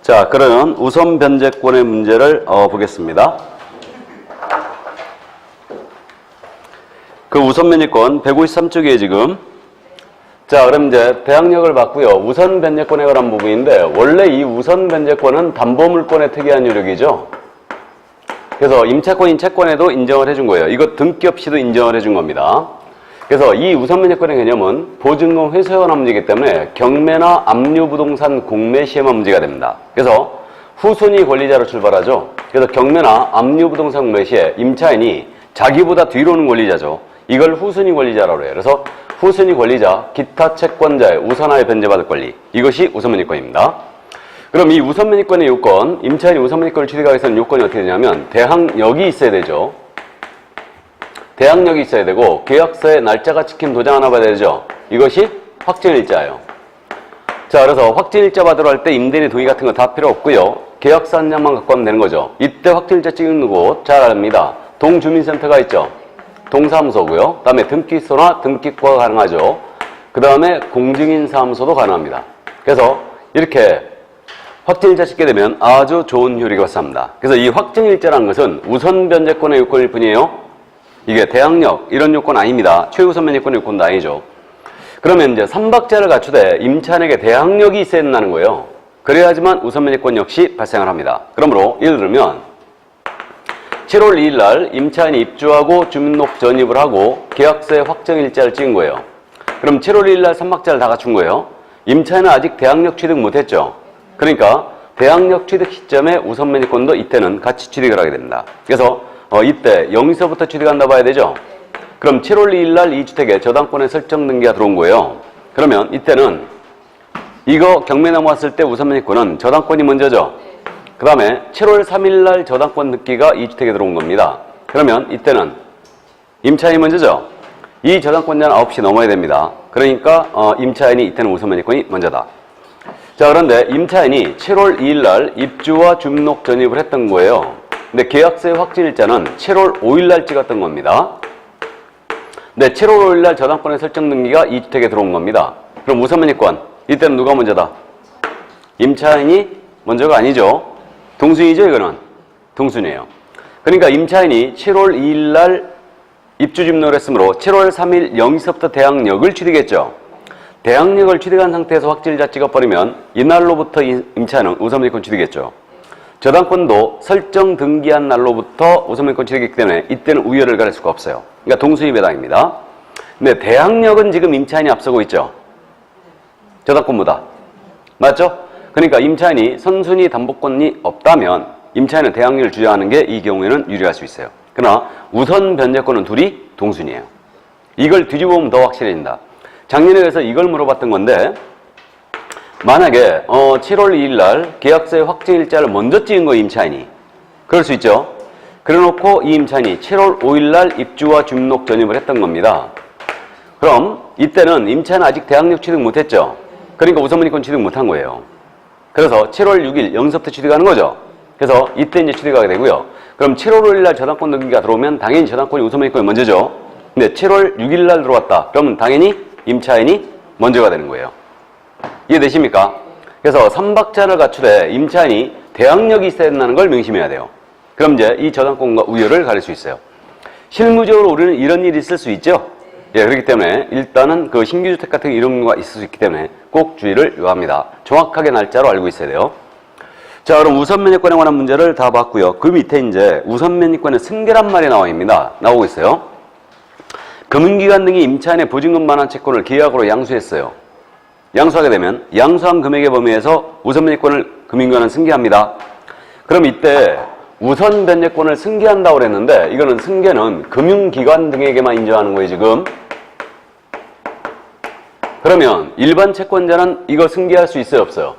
자, 그러면 우선 변제권의 문제를 보겠습니다. 그 우선 변제권 153쪽이에요, 지금. 자, 그럼 이제 대항력을 봤고요. 우선 변제권에 관한 부분인데, 원래 이 우선 변제권은 담보물권의 특이한 요력이죠. 그래서 임차권인 채권에도 인정을 해준 거예요. 이거 등기 없이도 인정을 해준 겁니다. 그래서 이 우선 변제권의 개념은 보증금 회수에 관한 문제이기 때문에 경매나 압류부동산 공매 시에만 문제가 됩니다. 그래서 후순위 권리자로 출발하죠. 그래서 경매나 압류부동산 공매 시에 임차인이 자기보다 뒤로 오는 권리자죠. 이걸 후순위 권리자라고 해요. 그래서 후순위 권리자, 기타 채권자의 우선하에 변제받을 권리. 이것이 우선 변제권입니다. 그럼 이 우선 변제권의 요건, 임차인이 우선 변제권을 취득하기 위해서는 요건이 어떻게 되냐면 대항력이 있어야 되죠. 대항력이 있어야 되고 계약서에 날짜가 찍힌 도장 하나 받아야 되죠. 이것이 확정일자예요. 자, 그래서 확정일자 받으러 할 때 임대인의 동의 같은 거 다 필요 없고요. 계약서 한 장만 갖고 하면 되는 거죠. 이때 확정일자 찍는 곳 잘 압니다. 동주민센터가 있죠. 동사무소고요. 그 다음에 등기소나 등기과가 가능하죠. 그 다음에 공증인사무소도 가능합니다. 그래서 이렇게 확정일자 찍게 되면 아주 좋은 효력이 발생합니다. 그래서 이 확정일자라는 것은 우선 변제권의 요건일 뿐이에요. 이게 대항력 이런 요건 아닙니다. 최우선 변제권의 요건도 아니죠. 그러면 이제 3박자를 갖추되 임차인에게 대항력이 있어야 된다는 거예요. 그래야지만 우선 변제권 역시 발생을 합니다. 그러므로 예를 들면 7월 2일 날 임차인이 입주하고 주민등록 전입을 하고 계약서에 확정일자를 찍은 거예요. 그럼 7월 2일 날 3박자를 다 갖춘 거예요. 임차인은 아직 대항력 취득 못했죠. 그러니까 대항력 취득 시점에 우선 변제권도 이때는 같이 취득을 하게 됩니다. 그래서 이때 0에서부터 취득한다 봐야 되죠. 그럼 7월 2일 날 이 주택에 저당권의 설정 등기가 들어온 거예요. 그러면 이때는 이거 경매 넘어왔을 때 우선 변제권은 저당권이 먼저죠. 그 다음에 7월 3일 날 저당권 등기가 이 주택에 들어온 겁니다. 그러면 이때는 임차인이 먼저죠. 이 저당권자는 9시 넘어야 됩니다. 그러니까 임차인이 이때는 우선 변제권이 먼저다. 자, 그런데 임차인이 7월 2일 날 입주와 주민등록 전입을 했던 거예요. 근데 계약서의 확정일자는 7월 5일 날 찍었던 겁니다. 근데 7월 5일 날 저당권의 설정 등기가 이 주택에 들어온 겁니다. 그럼 우선 변제권 이때는 누가 먼저다? 임차인이 먼저가 아니죠. 동순이죠, 이거는. 동순이에요. 그러니까 임차인이 7월 2일 날 입주 주민등록을 했으므로 7월 3일 0시부터 대항력을 취득했죠. 대항력을 취득한 상태에서 확정일자 찍어버리면 이날로부터 임차인은 우선 변제권 취득했죠. 저당권도 설정 등기한 날로부터 우선 변제권 취득했기 때문에 이때는 우열을 가릴 수가 없어요. 그러니까 동순위 배당입니다. 근데 대항력은 지금 임차인이 앞서고 있죠. 저당권보다. 맞죠? 그러니까 임차인이 선순위 담보권이 없다면 임차인은 대항력을 주장하는 게 이 경우에는 유리할 수 있어요. 그러나 우선 변제권은 둘이 동순이에요. 이걸 뒤집어 보면 더 확실해진다. 작년에 그래서 이걸 물어봤던 건데 만약에 7월 2일 날 계약서의 확정일자를 먼저 찍은 거예요, 임차인이. 그럴 수 있죠. 그래놓고 이 임차인이 7월 5일 날 입주와 주민등록 전입을 했던 겁니다. 그럼 이때는 임차인은 아직 대항력 취득 못했죠. 그러니까 우선 변제권 취득 못한 거예요. 그래서 7월 6일 0시부터 취득하는 거죠. 그래서 이때 이제 취득하게 되고요. 그럼 7월 5일 날 저당권 등기가 들어오면 당연히 저당권이 우선 변제권이 먼저죠. 근데 7월 6일 날 들어왔다. 그러면 당연히 임차인이 먼저가 되는 거예요. 이해되십니까? 그래서 3박자를 갖추되 임차인이 대항력이 있어야 된다는 걸 명심해야 돼요. 그럼 이제 이 저당권과 우열을 가릴 수 있어요. 실무적으로 우리는 이런 일이 있을 수 있죠? 예, 그렇기 때문에 일단은 그 신규주택 같은 이런 경우가 있을 수 있기 때문에 꼭 주의를 요합니다. 정확하게 날짜로 알고 있어야 돼요. 자, 그럼 우선 변제권에 관한 문제를 다 봤고요. 그 밑에 이제 우선 변제권의 승계란 말이 나오고 있어요. 금융기관 등이 임차인의 보증금 반환 채권을 계약으로 양수했어요. 양수하게 되면 양수한 금액의 범위에서 우선 변제권을 금융기관은 승계합니다. 그럼 이때 우선 변제권을 승계한다고 그랬는데 이거는 승계는 금융기관 등에게만 인정하는 거예요, 지금. 그러면 일반 채권자는 이거 승계할 수 있어요, 없어요?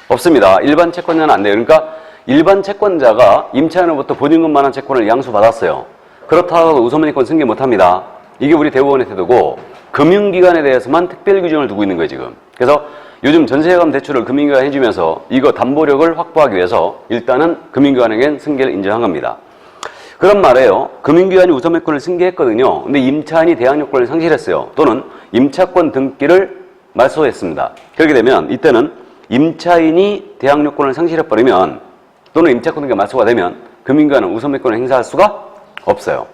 없습니다. 일반 채권자는 안 돼요. 그러니까 일반 채권자가 임차인으로부터 보증금 반환 채권을 양수받았어요. 그렇다고 우선 변제권 승계 못합니다. 이게 우리 대법원의 태도고 금융기관에 대해서만 특별 규정을 두고 있는 거예요, 지금. 그래서 요즘 전세자금 대출을 금융기관이 해주면서 이거 담보력을 확보하기 위해서 일단은 금융기관에겐 승계를 인정한 겁니다. 그런 말이에요. 금융기관이 우선 변제권을 승계했거든요. 근데 임차인이 대항력권을 상실했어요. 또는 임차권 등기를 말소했습니다. 그렇게 되면 이때는 임차인이 대항 요건을 상실해버리면 또는 임차권과 말소가 되면 금융기관은 우선매권을 행사할 수가 없어요.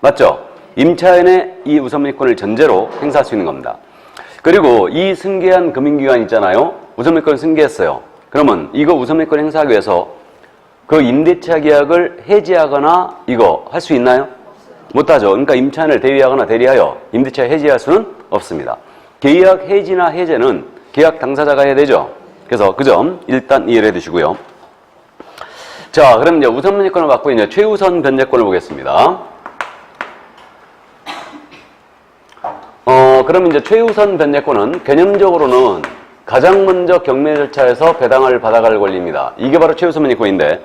맞죠? 임차인의 이 우선매권을 전제로 행사할 수 있는 겁니다. 그리고 이 승계한 금융기관 있잖아요. 우선매권을 승계했어요. 그러면 이거 우선매권 행사하기 위해서 그 임대차 계약을 해지하거나 이거 할 수 있나요? 못하죠. 그러니까 임차인을 대위하거나 대리하여 임대차 해지할 수는 없습니다. 계약 해지나 해제는 계약 당사자가 해야 되죠. 그래서 그 점 일단 이해를 해두시고요. 자, 그럼 이제 우선 변제권을 받고 이제 최우선 변제권을 보겠습니다. 그럼 이제 최우선 변제권은 개념적으로는 가장 먼저 경매 절차에서 배당을 받아갈 권리입니다. 이게 바로 최우선 변제권인데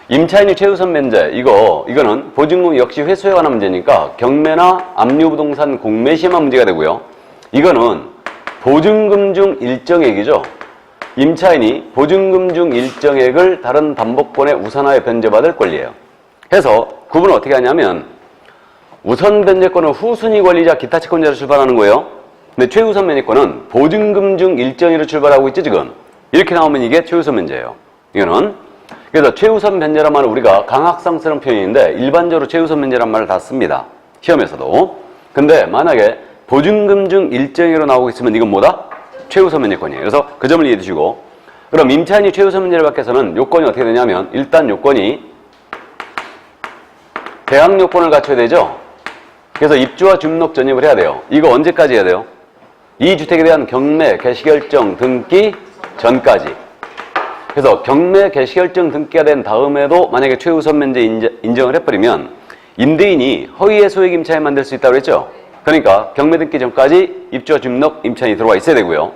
임차인이 최우선 변제 이거는 보증금 역시 회수에 관한 문제니까 경매나 압류부동산 공매 시에만 문제가 되고요. 이거는 보증금 중 일정액이죠. 임차인이 보증금 중 일정액을 다른 담보권에 우선하여 변제받을 권리예요. 해서 구분을 어떻게 하냐면 우선 변제권은 후순위 권리자 기타 채권자로 출발하는 거예요. 근데 최우선 변제권은 보증금 중 일정위로 출발하고 있죠 지금. 이렇게 나오면 이게 최우선 변제예요. 이거는 그래서 최우선 변제란 말은 우리가 강학상스러운 표현인데 일반적으로 최우선 변제란 말을 다 씁니다. 시험에서도. 근데 만약에 보증금 중 일정위로 나오고 있으면 이건 뭐다? 최우선 변제권이에요. 그래서 그 점을 이해해 주시고 그럼 임차인이 최우선 변제를 받기 위해서는 요건이 어떻게 되냐면 일단 요건이 대항 요건을 갖춰야 되죠. 그래서 입주와 주민록 전입을 해야 돼요. 이거 언제까지 해야 돼요? 이 주택에 대한 경매, 개시결정, 등기 전까지. 그래서 경매, 개시결정, 등기가 된 다음에도 만약에 최우선 변제 인정을 해버리면 임대인이 허위의 소액 임차인 만들 수 있다고 그랬죠? 그러니까 경매 등기 전까지 입주와 주민록 임차인이 들어와 있어야 되고요.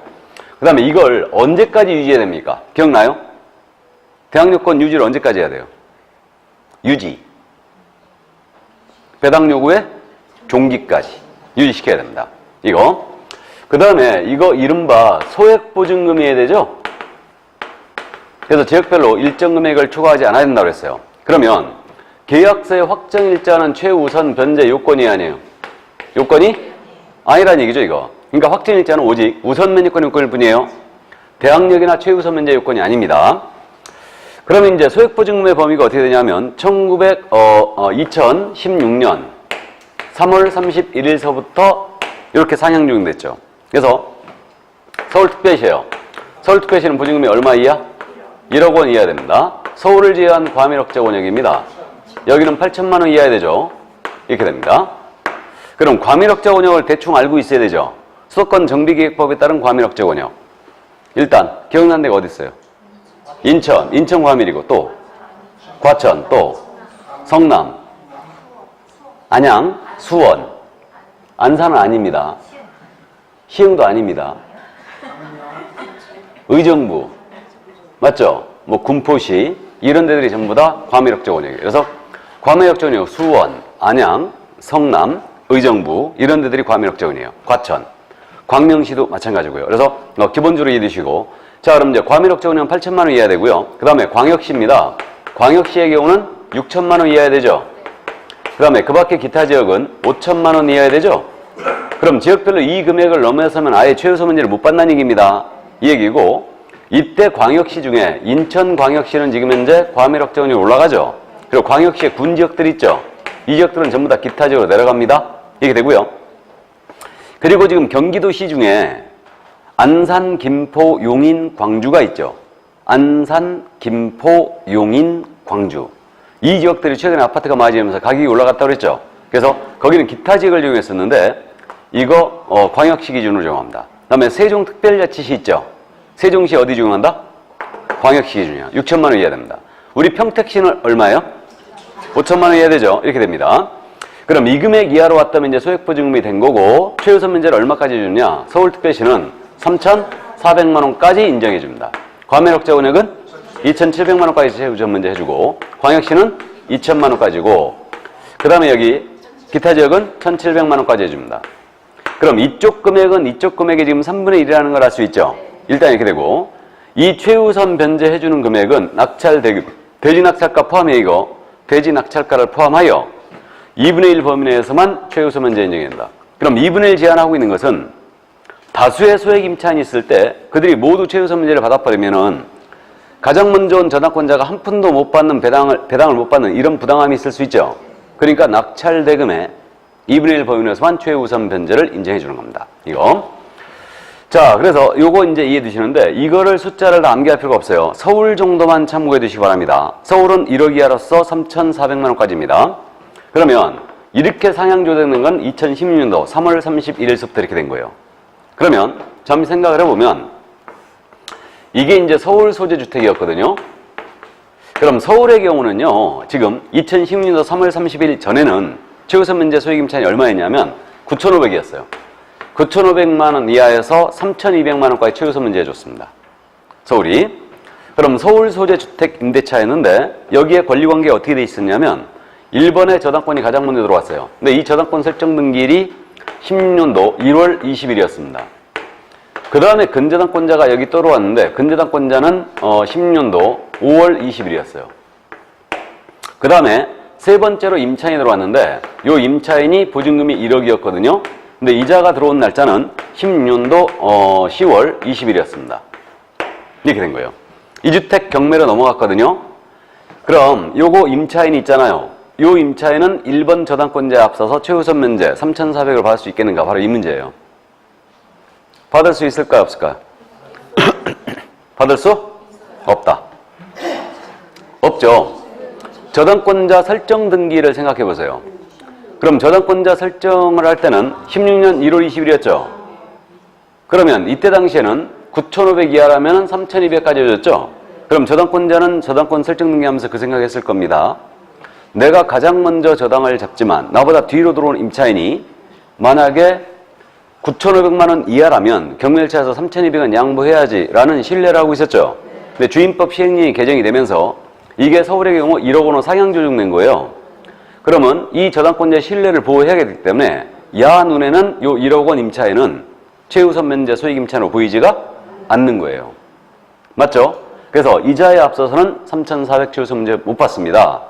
그 다음에 이걸 언제까지 유지해야 됩니까? 기억나요? 대항 요건 유지를 언제까지 해야 돼요? 유지. 배당 요구의 종기까지 유지시켜야 됩니다. 이거. 그 다음에 이거 이른바 소액보증금이어야 되죠? 그래서 지역별로 일정 금액을 초과하지 않아야 된다고 그랬어요. 그러면 계약서의 확정일자는 최우선 변제 요건이 아니에요. 요건이 아니란 얘기죠, 이거. 그러니까 확정일자는 오직 우선 변제권 요건일 뿐이에요. 대항력이나 최우선 변제 요건이 아닙니다. 그러면 이제 소액보증금의 범위가 어떻게 되냐면 2016년 3월 31일서부터 이렇게 상향 적용됐죠. 그래서 서울특별시예요. 서울특별시는 보증금이 얼마 이하? 1억 원 이하야 됩니다. 서울을 제외한 과밀억제 권역입니다. 여기는 8천만 원 이하야 되죠. 이렇게 됩니다. 그럼 과밀억제 권역을 대충 알고 있어야 되죠. 수도권 정비계획법에 따른 과밀억제 권역. 일단 기억나는 데가 어디 있어요? 인천 과밀이고 또 과천 또 성남 안양 수원 안산은 아닙니다. 시흥도 아닙니다. 의정부 맞죠? 뭐 군포시 이런 데들이 전부 다 과밀억제 권역이에요. 그래서 과밀억제 권역 수원, 안양, 성남, 의정부 이런 데들이 과밀억제 권역이에요. 과천, 광명시도 마찬가지고요. 그래서 기본적으로 이해해 주시고 자 그럼 이제 과밀억제 권역은 8천만 원 이하야 되고요. 그 다음에 광역시입니다. 광역시의 경우는 6천만 원 이하야 되죠. 그 다음에 그 밖에 기타 지역은 5천만 원 이하야 되죠. 그럼 지역별로 이 금액을 넘어서면 아예 최우선 변제를 못 받는 얘기입니다. 이 얘기고 이때 광역시 중에 인천광역시는 지금 현재 과밀억제 권역이 올라가죠. 그리고 광역시의 군 지역들 있죠. 이 지역들은 전부 다 기타 지역으로 내려갑니다. 이렇게 되고요. 그리고 지금 경기도시 중에 안산, 김포, 용인, 광주가 있죠. 안산, 김포, 용인, 광주. 이 지역들이 최근에 아파트가 많아지면서 가격이 올라갔다고 그랬죠. 그래서 거기는 기타 지역을 적용했었는데 이거 광역시 기준으로 적용합니다. 그 다음에 세종특별자치시 있죠. 세종시 어디 적용한다? 광역시 기준이야. 6천만 원 이하야 됩니다. 우리 평택시는 얼마예요? 5천만 원 이하 되죠. 이렇게 됩니다. 그럼 이 금액 이하로 왔다면 이제 소액보증금이 된 거고 최우선 변제를 얼마까지 해주냐? 서울특별시는 3,400만 원까지 인정해 줍니다. 과밀억제 권역은 2,700만 원까지 최우선 변제 해주고 광역시는 2천만 원까지고 그 다음에 여기 기타 지역은 1,700만 원까지 해줍니다. 그럼 이쪽 금액은 이쪽 금액의 지금 3분의 1이라는 걸 알 수 있죠. 일단 이렇게 되고 이 최우선 변제 해주는 금액은 낙찰 대금, 대지 낙찰가 포함해 이거 대지 낙찰가를 포함하여 2분의 1 범위 내에서만 최우선 변제 인정이 된다. 그럼 2분의 1 제한하고 있는 것은 다수의 소액 임차인이 있을 때 그들이 모두 최우선 면제를 받아버리면은 가장 먼저 온 저당권자가 한 푼도 못 받는 배당을 못 받는 이런 부당함이 있을 수 있죠. 그러니까 낙찰 대금의 2분의 1 범위에서만 최우선 변제를 인정해 주는 겁니다. 이거. 자, 그래서 요거 이제 이해해 두시는데 이거를 숫자를 다 암기할 필요가 없어요. 서울 정도만 참고해 두시기 바랍니다. 서울은 1억 이하로서 3,400만 원까지입니다. 그러면 이렇게 상향 조정된 건 2016년도 3월 31일서부터 이렇게 된 거예요. 그러면 잠시 생각을 해보면 이게 이제 서울 소재 주택이었거든요. 그럼 서울의 경우는요, 지금 2016년도 3월 30일 전에는 최우선 면제 소액 임차인이 얼마였냐면 9,500이었어요. 9,500만 원 이하에서 3,200만 원까지 최우선 면제 해줬습니다. 서울이. 그럼 서울 소재 주택 임대차였는데 여기에 권리관계가 어떻게 돼 있었냐면 1번에 저당권이 가장 먼저 들어왔어요. 근데 이 저당권 설정 등기일이 16년도 1월 20일이었습니다. 그 다음에 근저당권자가 여기 들어왔는데 근저당권자는 16년도 5월 20일이었어요. 그 다음에 세 번째로 임차인이 들어왔는데 이 임차인이 보증금이 1억이었거든요. 근데 이자가 들어온 날짜는 16년도 10월 20일이었습니다. 이렇게 된 거예요. 이 주택 경매로 넘어갔거든요. 그럼 요거 임차인이 있잖아요. 요 임차인은 1번 저당권자에 앞서서 최우선 면제 3,400을 받을 수 있겠는가? 바로 이 문제예요. 받을 수 있을까요? 없을까요? 받을 수? 없다. 없죠. 저당권자 설정 등기를 생각해 보세요. 그럼 저당권자 설정을 할 때는 16년 1월 20일이었죠. 그러면 이때 당시에는 9,500 이하라면 3,200까지 해줬죠. 그럼 저당권자는 저당권 설정 등기하면서 그 생각했을 겁니다. 내가 가장 먼저 저당을 잡지만 나보다 뒤로 들어온 임차인이 만약에 9,500만 원 이하라면 경매일차에서 3,200원 양보해야지 라는 신뢰를 하고 있었죠. 근데 주임법 시행령이 개정이 되면서 이게 서울의 경우 1억 원으로 상향 조정된 거예요. 그러면 이 저당권자의 신뢰를 보호해야 되기 때문에 야 눈에는 요 1억 원 임차인은 최우선 면제 소액 임차인으로 보이지가 않는 거예요. 맞죠? 그래서 이자에 앞서서는 3,400 최우선 면제 못 받습니다.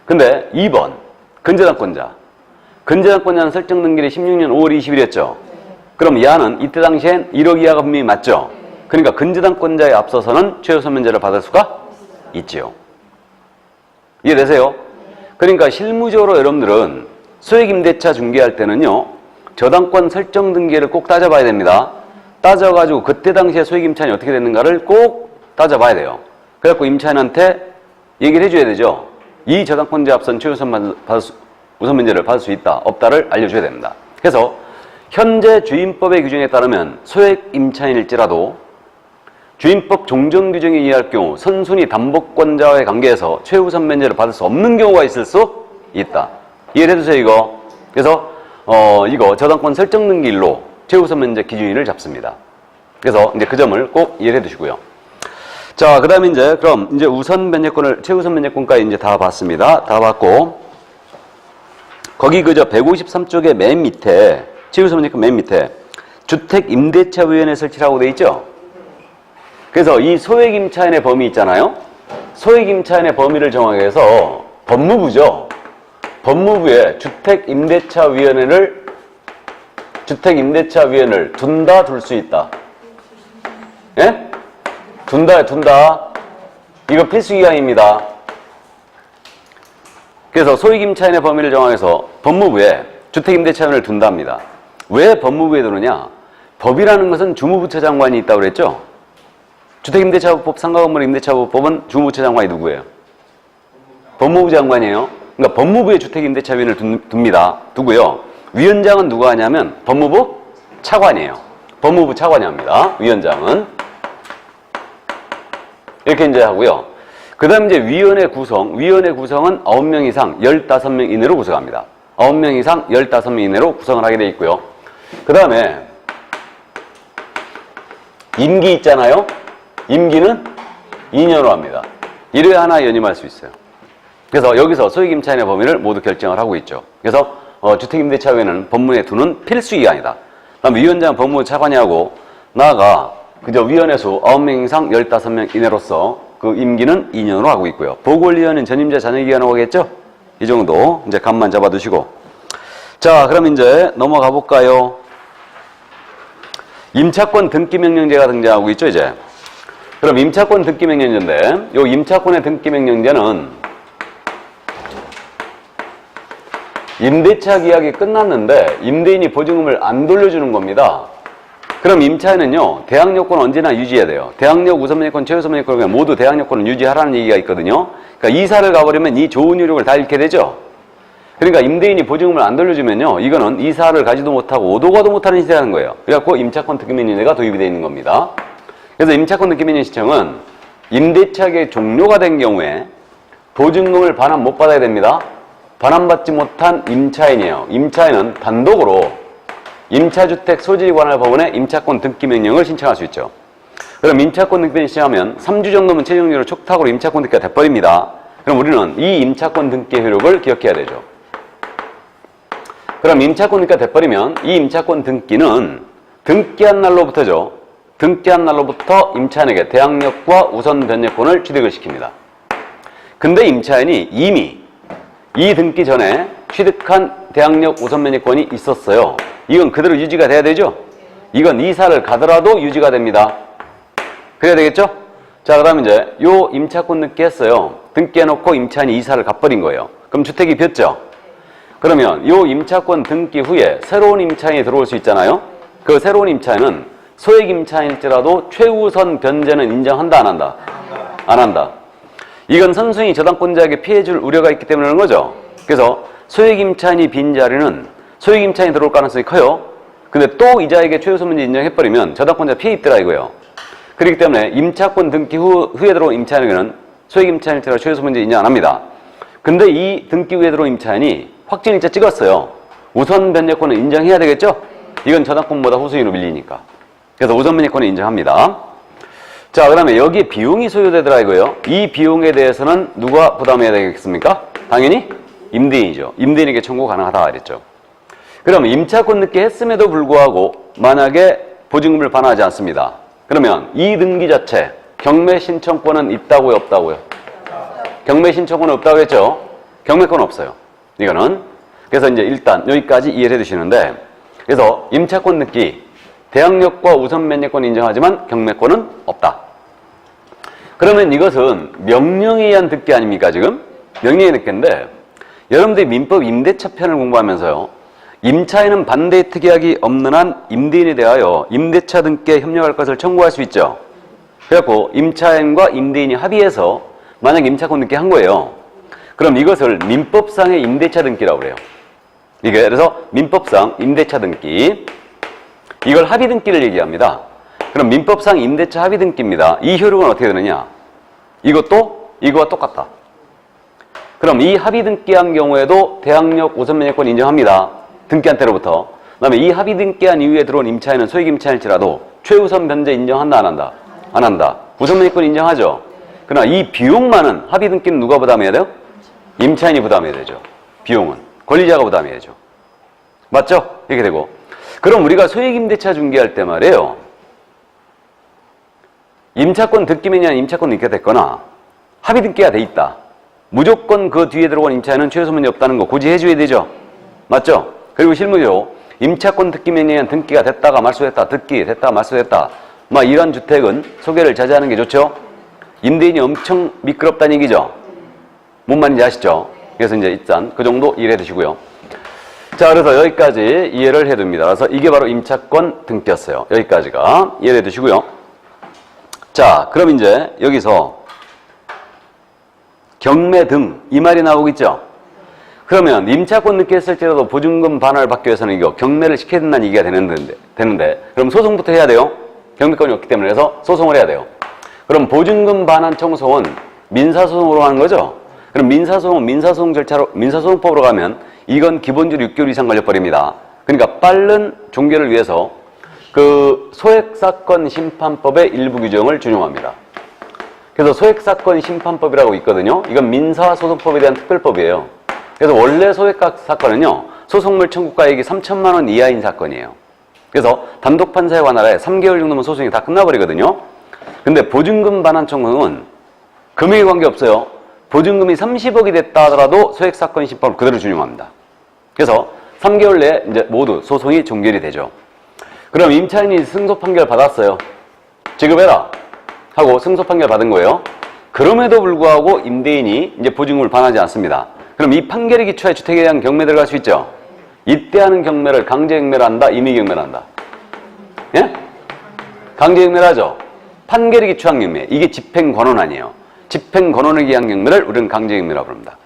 근데 2번 근저당권자는 설정 등기일이 16년 5월 20일이었죠. 그럼 야는 이때 당시엔 1억 이하가 분명히 맞죠. 그러니까 근저당권자에 앞서서는 최우선 면제를 받을 수가 있지요. 이해되세요? 그러니까 실무적으로 여러분들은 소액임대차 중개할 때는요, 저당권 설정 등기를 꼭 따져봐야 됩니다. 따져가지고 그때 당시에 소액임차인이 어떻게 됐는가를 꼭 따져봐야 돼요. 그래갖고 임차인한테 얘기를 해줘야 되죠. 이 저당권자에 앞선 최우선 우선 면제를 받을 수 있다, 없다를 알려줘야 됩니다. 그래서 현재 주임법의 규정에 따르면 소액 임차인일지라도 주임법 종전 규정에 의할 경우 선순위 담보권자와의 관계에서 최우선 면제를 받을 수 없는 경우가 있을 수 있다. 이해해 주세요, 이거. 그래서 이거 저당권 설정 등기일로 최우선 면제 기준일을 잡습니다. 그래서 이제 그 점을 꼭 이해해 두시고요. 자, 그다음에 그럼 우선 면제권을 최우선 면제권까지 이제 다 봤습니다. 다 봤고 거기 그저 153쪽의 맨 밑에 최우선 면제권 맨 밑에 주택임대차위원회 설치라고 돼 있죠. 그래서 이 소액임차인의 범위 있잖아요. 소액임차인의 범위를 정하기 위해서 법무부죠. 법무부에 주택임대차위원회를 둔다, 둘 수 있다. 예? 둔다. 이거 필수기간입니다. 그래서 소액임차인의 범위를 정하여서 법무부에 주택임대차위원회를 둔답니다. 왜 법무부에 두느냐? 법이라는 것은 주무부처 장관이 있다고 그랬죠? 주택임대차법, 상가건물 임대차법은 주무부처 장관이 누구예요? 법무부 장관이에요. 그러니까 법무부에 주택임대차위원회를 둡니다. 두고요. 위원장은 누가 하냐면 법무부 차관이에요. 법무부 차관이 합니다. 위원장은. 이렇게 이제 하고요. 그 다음 위원회 구성은 9명 이상 15명 이내로 구성합니다. 9명 이상 15명 이내로 구성을 하게 되어 있고요. 그 다음에 임기 있잖아요. 임기는 2년으로 합니다. 1회 하나 연임할 수 있어요. 그래서 여기서 소액임차인의 범위를 모두 결정을 하고 있죠. 그래서 주택임대차위원회는 법무부에 두는 필수기관이다. 그다음 위원장은 법무부 차관이 하고 나아가 그저 위원회 수 9명 이상 15명 이내로서 그 임기는 2년으로 하고 있고요. 보궐위원회는 전임자 잔여기간으로 하겠죠? 이 정도 이제 감만 잡아두시고. 자, 그럼 이제 넘어가 볼까요? 임차권 등기명령제가 등장하고 있죠, 이제. 그럼 임차권 등기명령제인데, 요 임차권의 등기명령제는 임대차 계약이 끝났는데 임대인이 보증금을 안 돌려주는 겁니다. 그럼 임차인은요, 대항력권 언제나 유지해야 돼요. 대항력, 우선면역권, 최우선면역권 모두 대항력권을 유지하라는 얘기가 있거든요. 그러니까 이사를 가버리면 이 좋은 유력을 다 잃게 되죠. 그러니까 임대인이 보증금을 안 돌려주면요, 이거는 이사를 가지도 못하고 오도 가도 못하는 시세가 하는 거예요. 그래갖고 임차권 등기명령제가 도입이 되어 있는 겁니다. 그래서 임차권 등기명령 신청은 임대차 계획 종료가 된 경우에 보증금을 반환 못 받아야 됩니다. 반환받지 못한 임차인이에요. 임차인은 단독으로 임차주택 소지에 관할 법원에 임차권 등기명령을 신청할 수 있죠. 그럼 임차권 등기명령 신청하면 3주 정도면 최종적으로 촉탁으로 임차권 등기가 돼버립니다. 그럼 우리는 이 임차권 등기 효력을 기억해야 되죠. 그럼 임차권 등기가 돼버리면 이 임차권 등기는 등기한 날로부터죠. 등기한 날로부터 임차인에게 대항력과 우선 변제권을 취득을 시킵니다. 근데 임차인이 이미 이 등기 전에 취득한 대항력 우선 변제권이 있었어요. 이건 그대로 유지가 돼야 되죠? 이건 이사를 가더라도 유지가 됩니다. 그래야 되겠죠? 자, 그다음 이제 요 임차권 등기했어요. 등기해놓고 임차인이 이사를 가버린 거예요. 그럼 주택이 비었죠? 그러면 요 임차권 등기 후에 새로운 임차인이 들어올 수 있잖아요? 그 새로운 임차인은 소액 임차인일지라도 최우선 변제는 인정한다, 안 한다? 안 한다. 이건 선순위 저당권자에게 피해줄 우려가 있기 때문에 그런 거죠. 그래서 소액 임차인이 빈 자리는 소액 임차인이 들어올 가능성이 커요. 근데 또 이자에게 최우선 변제 인정해버리면 저당권자 피해 입더라 이거예요. 그렇기 때문에 임차권 등기 후에 들어온 임차인에게는 소액 임차인일지라도 최우선 변제 인정 안 합니다. 근데 이 등기 후에 들어온 임차인이 확정일자 찍었어요. 우선 변제권은 인정해야 되겠죠? 이건 저당권보다 후순위로 밀리니까. 그래서 우선 변제권은 인정합니다. 자, 그 다음에 여기 비용이 소요되더라 이거예요. 이 비용에 대해서는 누가 부담해야 되겠습니까? 당연히 임대인이죠. 임대인에게 청구 가능하다 그랬죠. 그럼 임차권 등기 했음에도 불구하고 만약에 보증금을 반환하지 않습니다. 그러면 이 등기 자체 경매 신청권은 있다고요, 없다고요? 경매 신청권은 없다고 했죠? 경매권은 없어요. 이거는. 그래서 이제 일단 여기까지 이해를 해 두시는데, 그래서 임차권 등기 대항력과 우선 변제권을 인정하지만 경매권은 없다. 그러면 이것은 명령에 의한 등기 아닙니까, 지금? 명령의 등기인데, 여러분들이 민법 임대차 편을 공부하면서요, 임차인은 반대 특약이 없는 한 임대인에 대하여 임대차 등기에 협력할 것을 청구할 수 있죠. 그래갖고 임차인과 임대인이 합의해서 만약 임차권 등기 한 거예요. 그럼 이것을 민법상의 임대차 등기라고 그래요. 이게 그래서 민법상 임대차 등기, 이걸 합의 등기를 얘기합니다. 그럼 민법상 임대차 합의 등기입니다. 이 효력은 어떻게 되느냐? 이것도 이거와 똑같다. 그럼 이 합의 등기한 경우에도 대항력 우선 변제권 인정합니다. 등기한 때로부터. 그다음에 이 합의 등기한 이후에 들어온 임차인은 소액 임차인일지라도 최우선 변제 인정한다, 안 한다? 안 한다. 우선 변제권 인정하죠. 그러나 이 비용만은 합의 등기는 누가 부담해야 돼요? 임차인이 부담해야 되죠. 비용은 권리자가 부담해야죠. 맞죠? 이렇게 되고. 그럼 우리가 소액 임대차 중개할 때 말이에요, 임차권 등기명령이 임차권 등기가 됐거나 합의 등기가 돼 있다. 무조건 그 뒤에 들어온 임차인은 최우선 변제 없다는 거 고지해 줘야 되죠. 맞죠? 그리고 실무적으로 임차권 등기명령이 등기가 됐다가 말소됐다, 등기 됐다가 말소됐다, 막 이런 주택은 소개를 자제하는 게 좋죠. 임대인이 엄청 미끄럽다는 얘기죠. 뭔 말인지 아시죠? 그래서 이제 일단 그 정도 이해해 두시고요. 자, 그래서 여기까지 이해를 해둡니다. 그래서 이게 바로 임차권 등기였어요. 여기까지가 이해해 두시고요. 자, 그럼 이제 여기서 경매 등 이 말이 나오겠죠? 그러면 임차권 등기했을지라도 보증금 반환을 받기 위해서는 이거 경매를 시켜야 된다는 얘기가 되는데 그럼 소송부터 해야 돼요. 경매권이 없기 때문에. 그래서 소송을 해야 돼요. 그럼 보증금 반환 청소는 민사소송으로 하는 거죠? 그럼 민사소송은 민사소송 절차로, 민사소송법으로 가면 이건 기본적으로 6개월 이상 걸려버립니다. 그러니까 빠른 종결을 위해서 그 소액사건 심판법의 일부 규정을 준용합니다. 그래서 소액사건 심판법이라고 있거든요. 이건 민사소송법에 대한 특별법이에요. 그래서 원래 소액사건은요, 소송물 청구가액이 3천만 원 이하인 사건이에요. 그래서 단독판사에 관할해 3개월 정도면 소송이 다 끝나버리거든요. 근데 보증금 반환 청구는 금액에 관계없어요. 보증금이 30억이 됐다 하더라도 소액사건 심판을 그대로 준용합니다. 그래서 3개월 내에 이제 모두 소송이 종결이 되죠. 그럼 임차인이 승소 판결 받았어요. 지급해라 하고 승소 판결 받은 거예요. 그럼에도 불구하고 임대인이 이제 보증금을 반환하지 않습니다. 그럼 이 판결의 기초에 주택에 대한 경매 들어갈 수 있죠. 이때 하는 경매를 강제 경매를 한다, 임의 경매를 한다. 예? 강제 경매를 하죠. 판결이 기초한 경매. 이게 집행권원 아니에요. 집행권원에 의한 경매를 우리는 강제 경매라고 부릅니다.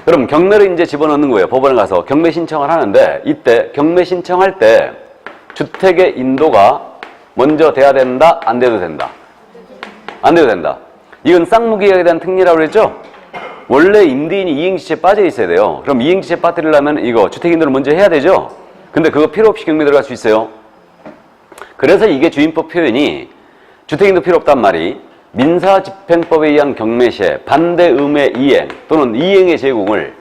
그럼 경매를 이제 집어넣는 거예요. 법원에 가서 경매 신청을 하는데 이때 경매 신청할 때 주택의 인도가 먼저 돼야 된다, 안 돼도 된다. 안 돼도 된다. 이건 쌍무계약에 대한 특례라고 그랬죠? 원래 임대인이 이행지체에 빠져 있어야 돼요. 그럼 이행지체에 빠뜨리려면 이거 주택인도를 먼저 해야 되죠? 근데 그거 필요 없이 경매 들어갈 수 있어요. 그래서 이게 주임법 표현이 주택인도 필요 없단 말이 민사집행법에 의한 경매 시에 반대 의무의 이행 또는 이행의 제공을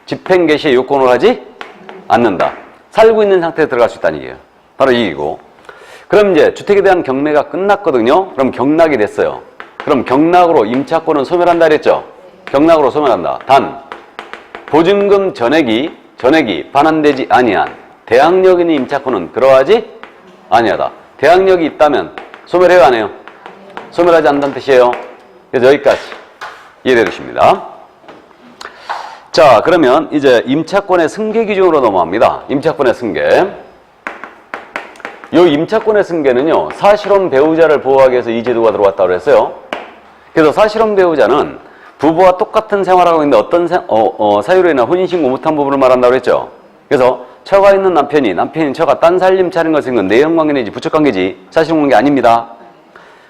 집행 개시의 요건으로 하지 않는다. 살고 있는 상태에 들어갈 수 있다는 얘기예요. 바로 이 얘기고. 그럼 이제 주택에 대한 경매가 끝났거든요. 그럼 경락이 됐어요. 그럼 경락으로 임차권은 소멸한다 그랬죠? 경락으로 소멸한다. 단 보증금 전액이 반환되지 아니한 대항력 있는 임차권은 그러하지 아니하다. 대항력이 있다면 소멸해요, 안 해요? 소멸하지 않는다는 뜻이에요. 그래서 여기까지 이해되십니다. 자, 그러면 이제 임차권의 승계 기준으로 넘어갑니다. 임차권의 승계. 이 임차권의 승계는요, 사실혼 배우자를 보호하기 위해서 이 제도가 들어왔다고 그랬어요. 그래서 사실혼 배우자는 부부와 똑같은 생활하고 있는데 어떤 사유로 인한 혼인신고 못한 부분을 말한다고 그랬죠. 그래서 처가 있는 남편이 처가 딴 살림 차린 것은 건 내연관계 내지 부적관계지 사실혼관계 아닙니다.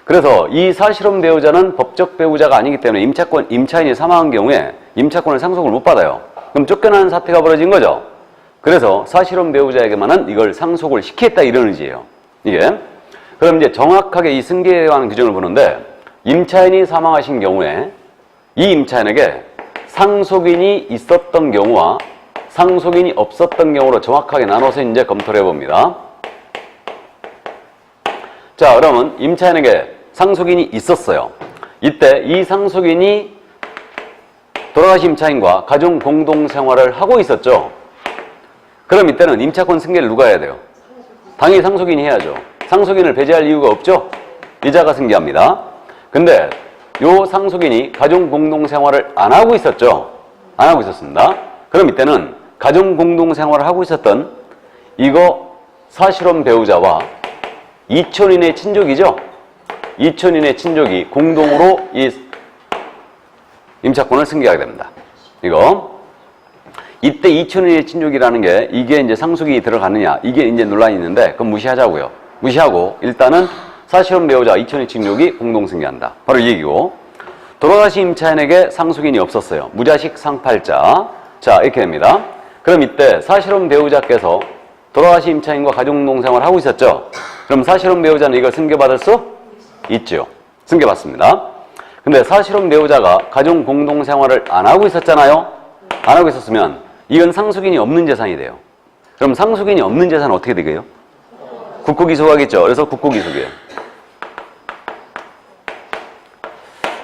그래서 이 사실혼 배우자는 법적 배우자가 아니기 때문에 임차인이 사망한 경우에 임차권을 상속을 못 받아요. 그럼 쫓겨나는 사태가 벌어진 거죠. 그래서 사실혼 배우자에게만은 이걸 상속을 시키겠다 이런 의지예요. 이게. 그럼 이제 정확하게 이 승계에 관한 규정을 보는데 임차인이 사망하신 경우에 이 임차인에게 상속인이 있었던 경우와 상속인이 없었던 경우로 정확하게 나눠서 이제 검토를 해봅니다. 자, 그러면 임차인에게 상속인이 있었어요. 이때 이 상속인이 돌아가신 임차인과 가정 공동생활을 하고 있었죠. 그럼 이때는 임차권 승계를 누가 해야 돼요? 당연히 상속인이 해야죠. 상속인을 배제할 이유가 없죠? 이자가 승계합니다. 근데 요 상속인이 가정 공동생활을 안 하고 있었죠? 안 하고 있었습니다. 그럼 이때는 가정 공동생활을 하고 있었던 이거 사실혼 배우자와 이촌인의 친족이죠? 이촌인의 친족이 공동으로 이 임차권을 승계하게 됩니다. 이거. 이때 이촌인의 친족이라는 게 이게 이제 상속이 들어가느냐 이게 이제 논란이 있는데 그건 무시하자고요. 무시하고 일단은 사실혼 배우자 이촌인 친족이 공동 승계한다. 바로 이 얘기고. 돌아가신 임차인에게 상속인이 없었어요. 무자식 상팔자. 자, 이렇게 됩니다. 그럼 이때 사실혼 배우자께서 돌아가신 임차인과 가정공동생활을 하고 있었죠. 그럼 사실혼 배우자는 이걸 승계받을 수 있죠. 승계받습니다. 근데 사실혼 배우자가 가정공동생활을 안 하고 있었잖아요. 안 하고 있었으면 이건 상속인이 없는 재산이 돼요. 그럼 상속인이 없는 재산은 어떻게 되게요? 국고기속하겠죠. 그래서 국고기속이에요.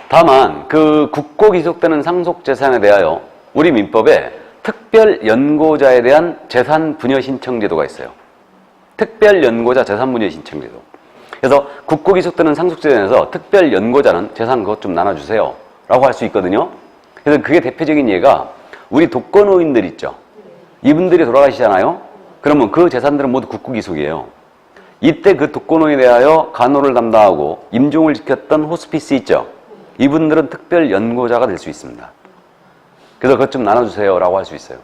다만 그 국고기속되는 상속재산에 대하여 우리 민법에 특별연고자에 대한 재산분여신청제도가 있어요. 특별연고자 재산분여신청제도. 그래서 국고기속되는 상속재산에서 특별연고자는 재산 그것 좀 나눠주세요 라고 할 수 있거든요. 그래서 그게 대표적인 예가 우리 독거노인들 있죠. 이분들이 돌아가시잖아요. 그러면 그 재산들은 모두 국고기속이에요. 이때 그 독거노인에 대하여 간호를 담당하고 임종을 지켰던 호스피스 있죠. 이분들은 특별연고자가 될 수 있습니다. 그래서 그것 좀 나눠주세요 라고 할 수 있어요.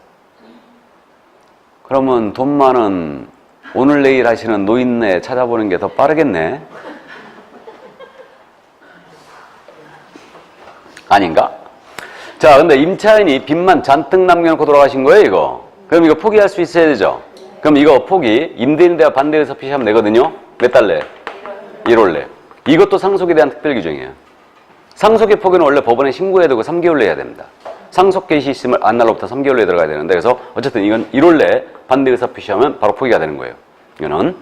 그러면 돈 많은 오늘 내일 하시는 노인네 찾아보는 게 더 빠르겠네. 아닌가? 자, 근데 임차인이 빚만 잔뜩 남겨놓고 돌아가신 거예요, 이거. 그럼 이거 포기할 수 있어야 되죠? 그럼 이거 포기, 임대인에 대한 반대 의사 표시하면 되거든요? 몇 달래? 1월 내. 이것도 상속에 대한 특별 규정이에요. 상속의 포기는 원래 법원에 신고해야 되고 3개월 내에 해야 됩니다. 상속 개시 있으면 안날로부터 3개월 내에 들어가야 되는데 그래서 어쨌든 이건 1월 내에 반대 의사 표시하면 바로 포기가 되는 거예요. 이거는.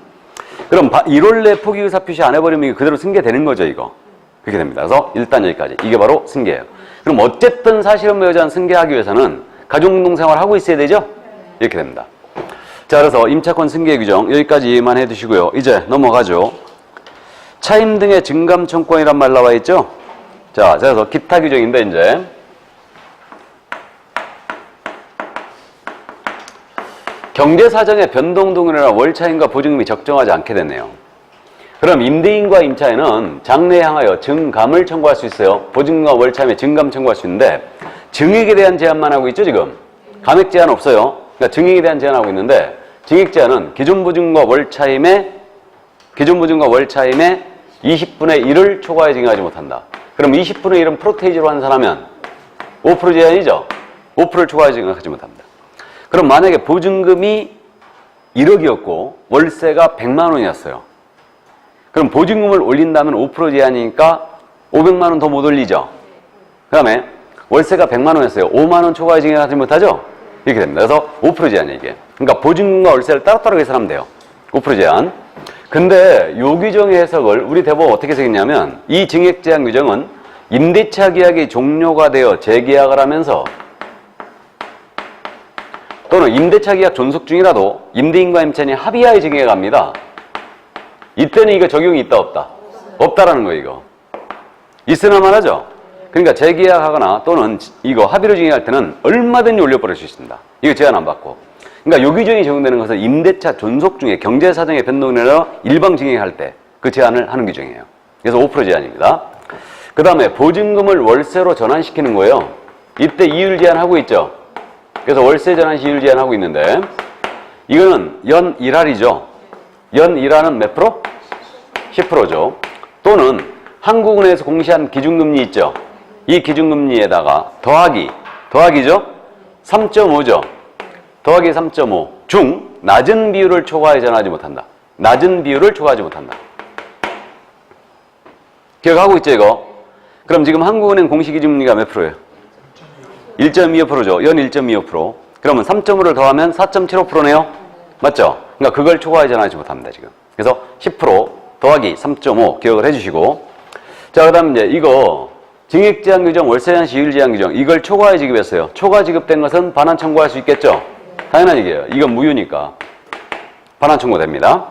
그럼 1월 내에 포기 의사 표시 안 해버리면 이거 그대로 승계되는 거죠, 이거. 그렇게 됩니다. 그래서 일단 여기까지. 이게 바로 승계예요. 그럼 어쨌든 사실혼 배우자는 승계하기 위해서는 가족공동생활을 하고 있어야 되죠? 이렇게 됩니다. 자, 그래서 임차권 승계 규정 여기까지만 해두시고요. 이제 넘어가죠. 차임 등의 증감 청구권이란 말 나와 있죠? 자, 그래서 기타 규정인데 이제 경제사정의 변동 등이나 월차임과 보증금이 적정하지 않게 되네요. 그럼 임대인과 임차인은 장래에 향하여 증감을 청구할 수 있어요. 보증금과 월차임에 증감 청구할 수 있는데 증액에 대한 제한만 하고 있죠, 지금? 감액 제한 없어요. 그러니까 증액에 대한 제한하고 있는데 증액 제한은 기존 보증금과 월차임의 20분의 1을 초과해 증액하지 못한다. 그럼 20분의 1은 프로테이지로 환산하면 5% 제한이죠? 5%를 초과해 증액하지 못합니다. 그럼 만약에 보증금이 1억이었고 월세가 100만 원이었어요. 그럼 보증금을 올린다면 5% 제한이니까 500만 원 더 못 올리죠. 그 다음에 월세가 100만 원이었어요. 5만 원 초과해 증액하지 못하죠? 이렇게 됩니다. 그래서 5% 제한이에요, 이게. 그러니까 보증금과 월세를 따로따로 계산하면 돼요. 5% 제한. 근데 이 규정의 해석을 우리 대법원 어떻게 해석했냐면 이 증액 제한 규정은 임대차 계약이 종료가 되어 재계약을 하면서 또는 임대차 계약 존속 중이라도 임대인과 임차인이 합의하에 증액해 갑니다. 이때는 이거 적용이 있다 없다? 없다라는 거예요, 이거. 있으나 말하죠. 그러니까 재계약하거나 또는 이거 합의로 증액할 때는 얼마든지 올려버릴 수 있습니다. 이거 제한 안 받고. 그러니까 요 규정이 적용되는 것은 임대차 존속 중에 경제사정의 변동이나 일방 증액할 때 그 제한을 하는 규정이에요. 그래서 5% 제한입니다. 그 다음에 보증금을 월세로 전환시키는 거예요. 이때 이율 제한하고 있죠. 그래서 월세 전환 시 이율 제한하고 있는데 이거는 연 1할이죠. 연 1할은 몇 프로? 10%죠. 또는 한국은행에서 공시한 기준금리 있죠. 이 기준금리에다가 더하기죠. 3.5죠. 더하기 3.5 중 낮은 비율을 초과해 전하지 못한다. 낮은 비율을 초과하지 못한다. 기억하고 있죠, 이거? 그럼 지금 한국은행 공시기준금리가 몇 프로예요? 1.25%죠. 연 1.25%. 그러면 3.5를 더하면 4.75%네요. 맞죠? 그러니까 그걸 초과해 전하지 못합니다, 지금. 그래서 10% 더하기 3.5 기억을 해주시고. 자, 그 다음 이제 이거 증액 제한 규정, 월세 제한 시 이율 제한 규정 이걸 초과해 지급했어요. 초과 지급된 것은 반환 청구할 수 있겠죠? 당연한 얘기예요. 이건 무효니까 반환 청구됩니다.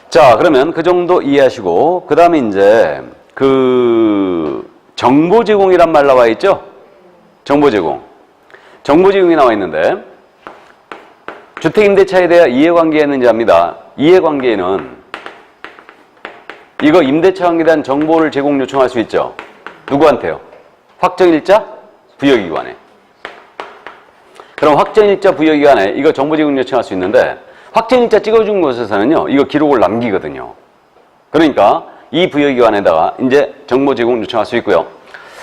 자, 그러면 그 정도 이해하시고 그 다음에 이제 그 정보 제공이란 말 나와 있죠? 정보 제공. 정보 제공이 나와 있는데 주택임대차에 대해 이해관계했는지 합니다. 이해관계에는 이거 임대차 관계에 대한 정보를 제공 요청할 수 있죠. 누구한테요? 확정일자 부여기관에. 그럼 확정일자 부여기관에 이거 정보 제공 요청할 수 있는데 확정일자 찍어준 곳에서는요 이거 기록을 남기거든요. 그러니까 이 부여기관에다가 이제 정보 제공 요청할 수 있고요.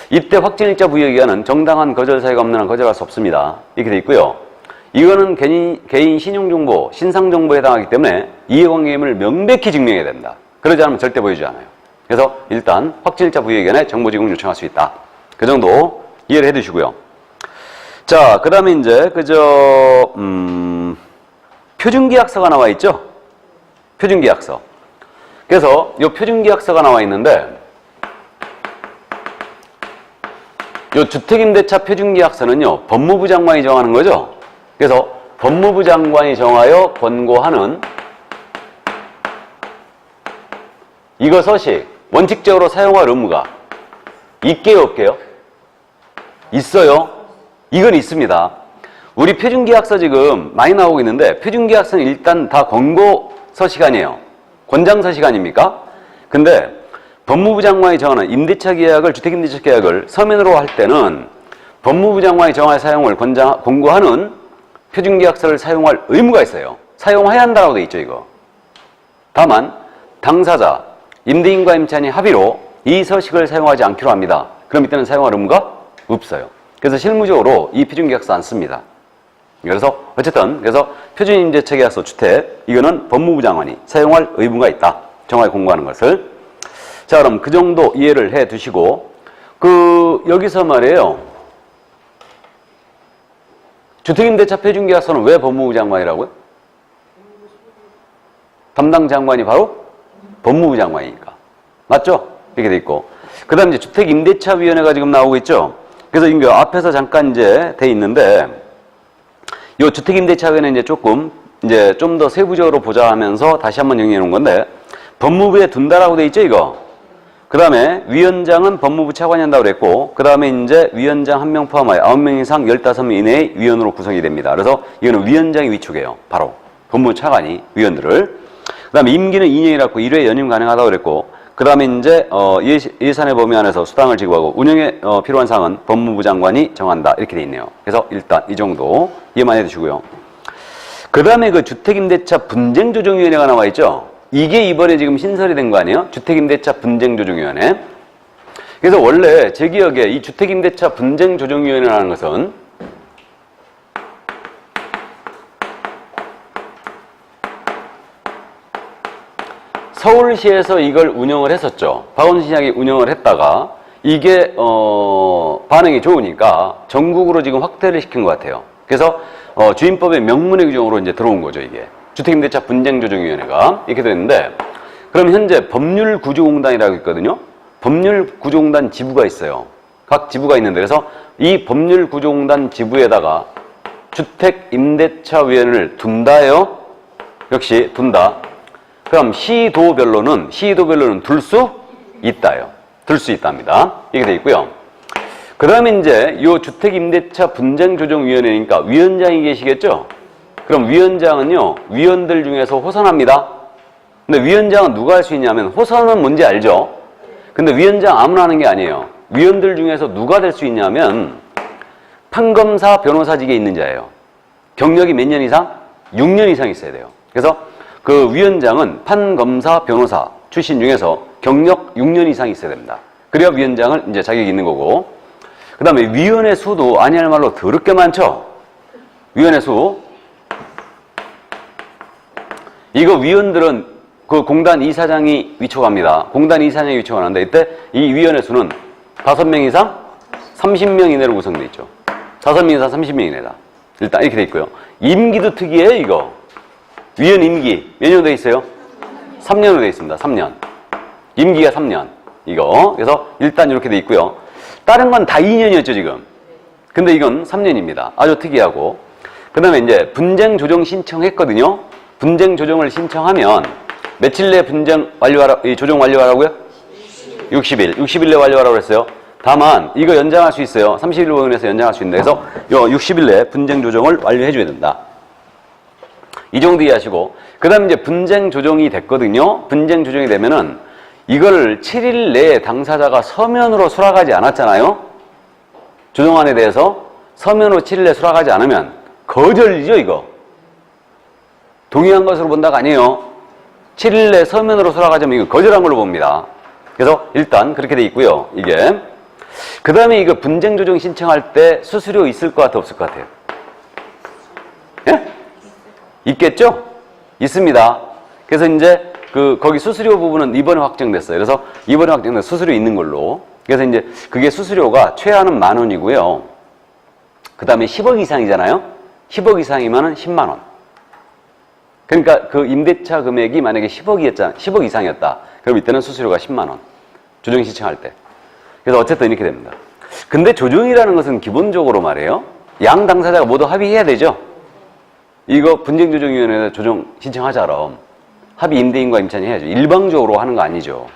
이때 확정일자 부여기관은 정당한 거절 사유가 없는 한 거절할 수 없습니다. 이렇게 돼 있고요. 이거는 개인 신용정보, 신상정보에 해당하기 때문에 이해관계임을 명백히 증명해야 된다. 그러지 않으면 절대 보여주지 않아요. 그래서 일단 확정일자 부여기관에 정보 제공 요청할 수 있다. 그 정도 이해를 해두시고요. 자, 그 다음에 이제 표준계약서가 나와 있죠? 표준계약서. 그래서 이 표준계약서가 나와 있는데 이 주택임대차 표준계약서는요 법무부 장관이 정하는 거죠. 그래서 법무부 장관이 정하여 권고하는 이거 서식 원칙적으로 사용할 의무가 있게요 없게요? 있어요. 이건 있습니다. 우리 표준계약서 지금 많이 나오고 있는데 표준계약서는 일단 다 권고 서식 아니에요. 권장 서식 아닙니까? 근데 법무부 장관이 정하는 임대차 계약을 주택임대차 계약을 서면으로 할 때는 법무부 장관이 정할 사용을 권고하는 표준계약서를 사용할 의무가 있어요. 사용해야 한다고 돼 있죠, 이거. 다만 당사자, 임대인과 임차인이 합의로 이 서식을 사용하지 않기로 합니다. 그럼 이때는 사용할 의무가 없어요. 그래서 실무적으로 이 표준계약서 안 씁니다. 그래서 어쨌든 그래서 표준임대차 계약서 주택 이거는 법무부 장관이 사용할 의무가 있다. 정하게 공고하는 것을. 자, 그럼 그 정도 이해를 해 두시고 여기서 말이에요. 주택임대차 표준계약서는 왜 법무부 장관이라고요? 담당 장관이 바로 법무부 장관이니까. 맞죠? 이렇게 돼 있고. 그 다음에 이제 주택임대차위원회가 지금 나오고 있죠? 그래서 이거 앞에서 잠깐 이제 돼 있는데, 이 주택임대차위원회 이제 조금 이제 좀 더 세부적으로 보자 하면서 다시 한번 정리해 놓은 건데, 법무부에 둔다라고 돼 있죠, 이거? 그 다음에 위원장은 법무부 차관이 한다고 그랬고, 그 다음에 이제 위원장 1명 포함하여 9명 이상 15명 이내의 위원으로 구성이 됩니다. 그래서 이거는 위원장이 위촉해요. 바로. 법무부 차관이 위원들을. 그 다음에 임기는 2년이라고 1회 연임 가능하다고 그랬고, 그 다음에 이제 예산의 범위 안에서 수당을 지급하고 운영에 필요한 사항은 법무부 장관이 정한다. 이렇게 돼 있네요. 그래서 일단 이 정도 이해만 해두시고요. 그 다음에 그 주택임대차 분쟁조정위원회가 나와 있죠. 이게 이번에 지금 신설이 된 거 아니에요? 주택임대차 분쟁조정위원회. 그래서 원래 제 기억에 이 주택임대차 분쟁조정위원회라는 것은 서울시에서 이걸 운영을 했었죠. 박원순 시장이 운영을 했다가 이게 반응이 좋으니까 전국으로 지금 확대를 시킨 것 같아요. 그래서 주임법의 명문의 규정으로 이제 들어온 거죠, 이게. 주택임대차 분쟁조정위원회가 이렇게 됐는데, 그럼 현재 법률구조공단이라고 있거든요. 법률구조공단 지부가 있어요. 각 지부가 있는데, 그래서 이 법률구조공단 지부에다가 주택임대차위원회를 둔다요. 역시 둔다. 그럼 시도별로는 둘 수 있다요. 둘 수 있답니다. 이렇게 돼 있고요. 그 다음에 이제 이 주택임대차 분쟁조정위원회니까 위원장이 계시겠죠? 그럼 위원장은요, 위원들 중에서 호선합니다. 근데 위원장은 누가 할 수 있냐면, 호선은 뭔지 알죠? 근데 위원장 아무나 하는 게 아니에요. 위원들 중에서 누가 될 수 있냐면, 판검사, 변호사직에 있는 자예요. 경력이 몇 년 이상? 6년 이상 있어야 돼요. 그래서 그 위원장은 판검사, 변호사 출신 중에서 경력 6년 이상 있어야 됩니다. 그래야 위원장을 이제 자격이 있는 거고, 그 다음에 위원회 수도 아니할 말로 더럽게 많죠? 위원회 수. 이거 위원들은 그 공단 이사장이 위촉합니다. 공단 이사장이 위촉하는데, 이때 이 위원회 수는 5명 이상 30명 이내로 구성되어 있죠. 5명 이상 30명 이내다. 일단 이렇게 돼 있고요. 임기도 특이해요, 이거. 위원 임기 몇 년으로 돼 있어요? 3년으로 돼 있습니다. 3년. 임기가 3년. 이거. 그래서 일단 이렇게 돼 있고요. 다른 건 다 2년이었죠, 지금. 근데 이건 3년입니다. 아주 특이하고. 그 다음에 이제 분쟁 조정 신청했거든요. 분쟁 조정을 신청하면 며칠 내에 분쟁 완료하라, 이 조정 완료하라고요? 60일. 60일 내에 완료하라고 그랬어요. 다만 이거 연장할 수 있어요. 30일 법원에서 연장할 수 있는데, 그래서 요 60일 내에 분쟁 조정을 완료해 줘야 된다. 이 정도 이해하시고, 그 다음에 이제 분쟁 조정이 됐거든요. 분쟁 조정이 되면은 이걸 7일 내에 당사자가 서면으로 수락하지 않았잖아요. 조정안에 대해서 서면으로 7일 내에 수락하지 않으면 거절이죠, 이거. 동의한 것으로 본다가 아니에요. 7일 내에 서면으로 수락하지 않으면 이거 거절한 걸로 봅니다. 그래서 일단 그렇게 돼 있고요, 이게. 그 다음에 이거 분쟁 조정 신청할 때 수수료 있을 것 같아, 없을 것 같아요? 예? 있겠죠? 있습니다. 그래서 이제 거기 수수료 부분은 이번에 확정됐어요. 그래서 이번에 확정된 수수료 있는 걸로. 그래서 이제 그게 수수료가 최하는 10,000원이고요. 그 다음에 10억 이상이잖아요? 10억 이상이면은 10만 원. 그러니까 그 임대차 금액이 만약에 10억 이상이었다. 그럼 이때는 수수료가 10만 원. 조정 신청할 때. 그래서 어쨌든 이렇게 됩니다. 근데 조정이라는 것은 기본적으로 말이에요. 양 당사자가 모두 합의해야 되죠? 이거 분쟁조정위원회에 조정 신청하자 그럼 합의 임대인과 임차인이 해야죠. 일방적으로 하는 거 아니죠.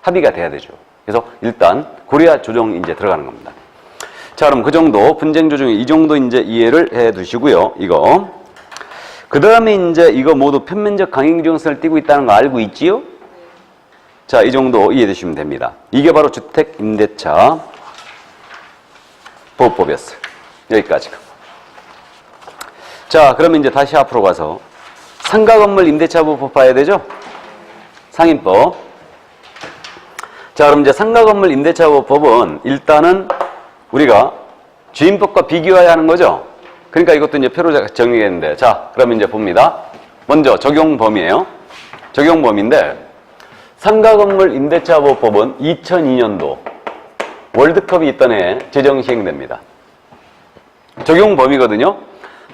합의가 돼야 되죠. 그래서 일단 고려야 조정 이제 들어가는 겁니다. 자, 그럼 그 정도 분쟁조정이 이 정도 이제 이해를 해 두시고요. 이거. 그 다음에 이제 이거 모두 편면적 강행규정성을 띠고 있다는 거 알고 있지요? 자, 이 정도 이해해 주시면 됩니다. 이게 바로 주택임대차 보호법이었어요. 여기까지가. 자, 그러면 이제 다시 앞으로 가서 상가건물 임대차보호법 봐야 되죠? 상임법. 자, 그럼 이제 상가건물 임대차보호법은 일단은 우리가 주임법과 비교해야 하는 거죠? 그러니까 이것도 이제 표로 정리했는데, 자, 그러면 이제 봅니다. 먼저 적용 범위예요. 적용 범위인데, 상가건물 임대차보호법은 2002년도 월드컵이 있던 해에 제정 시행됩니다. 적용 범위거든요.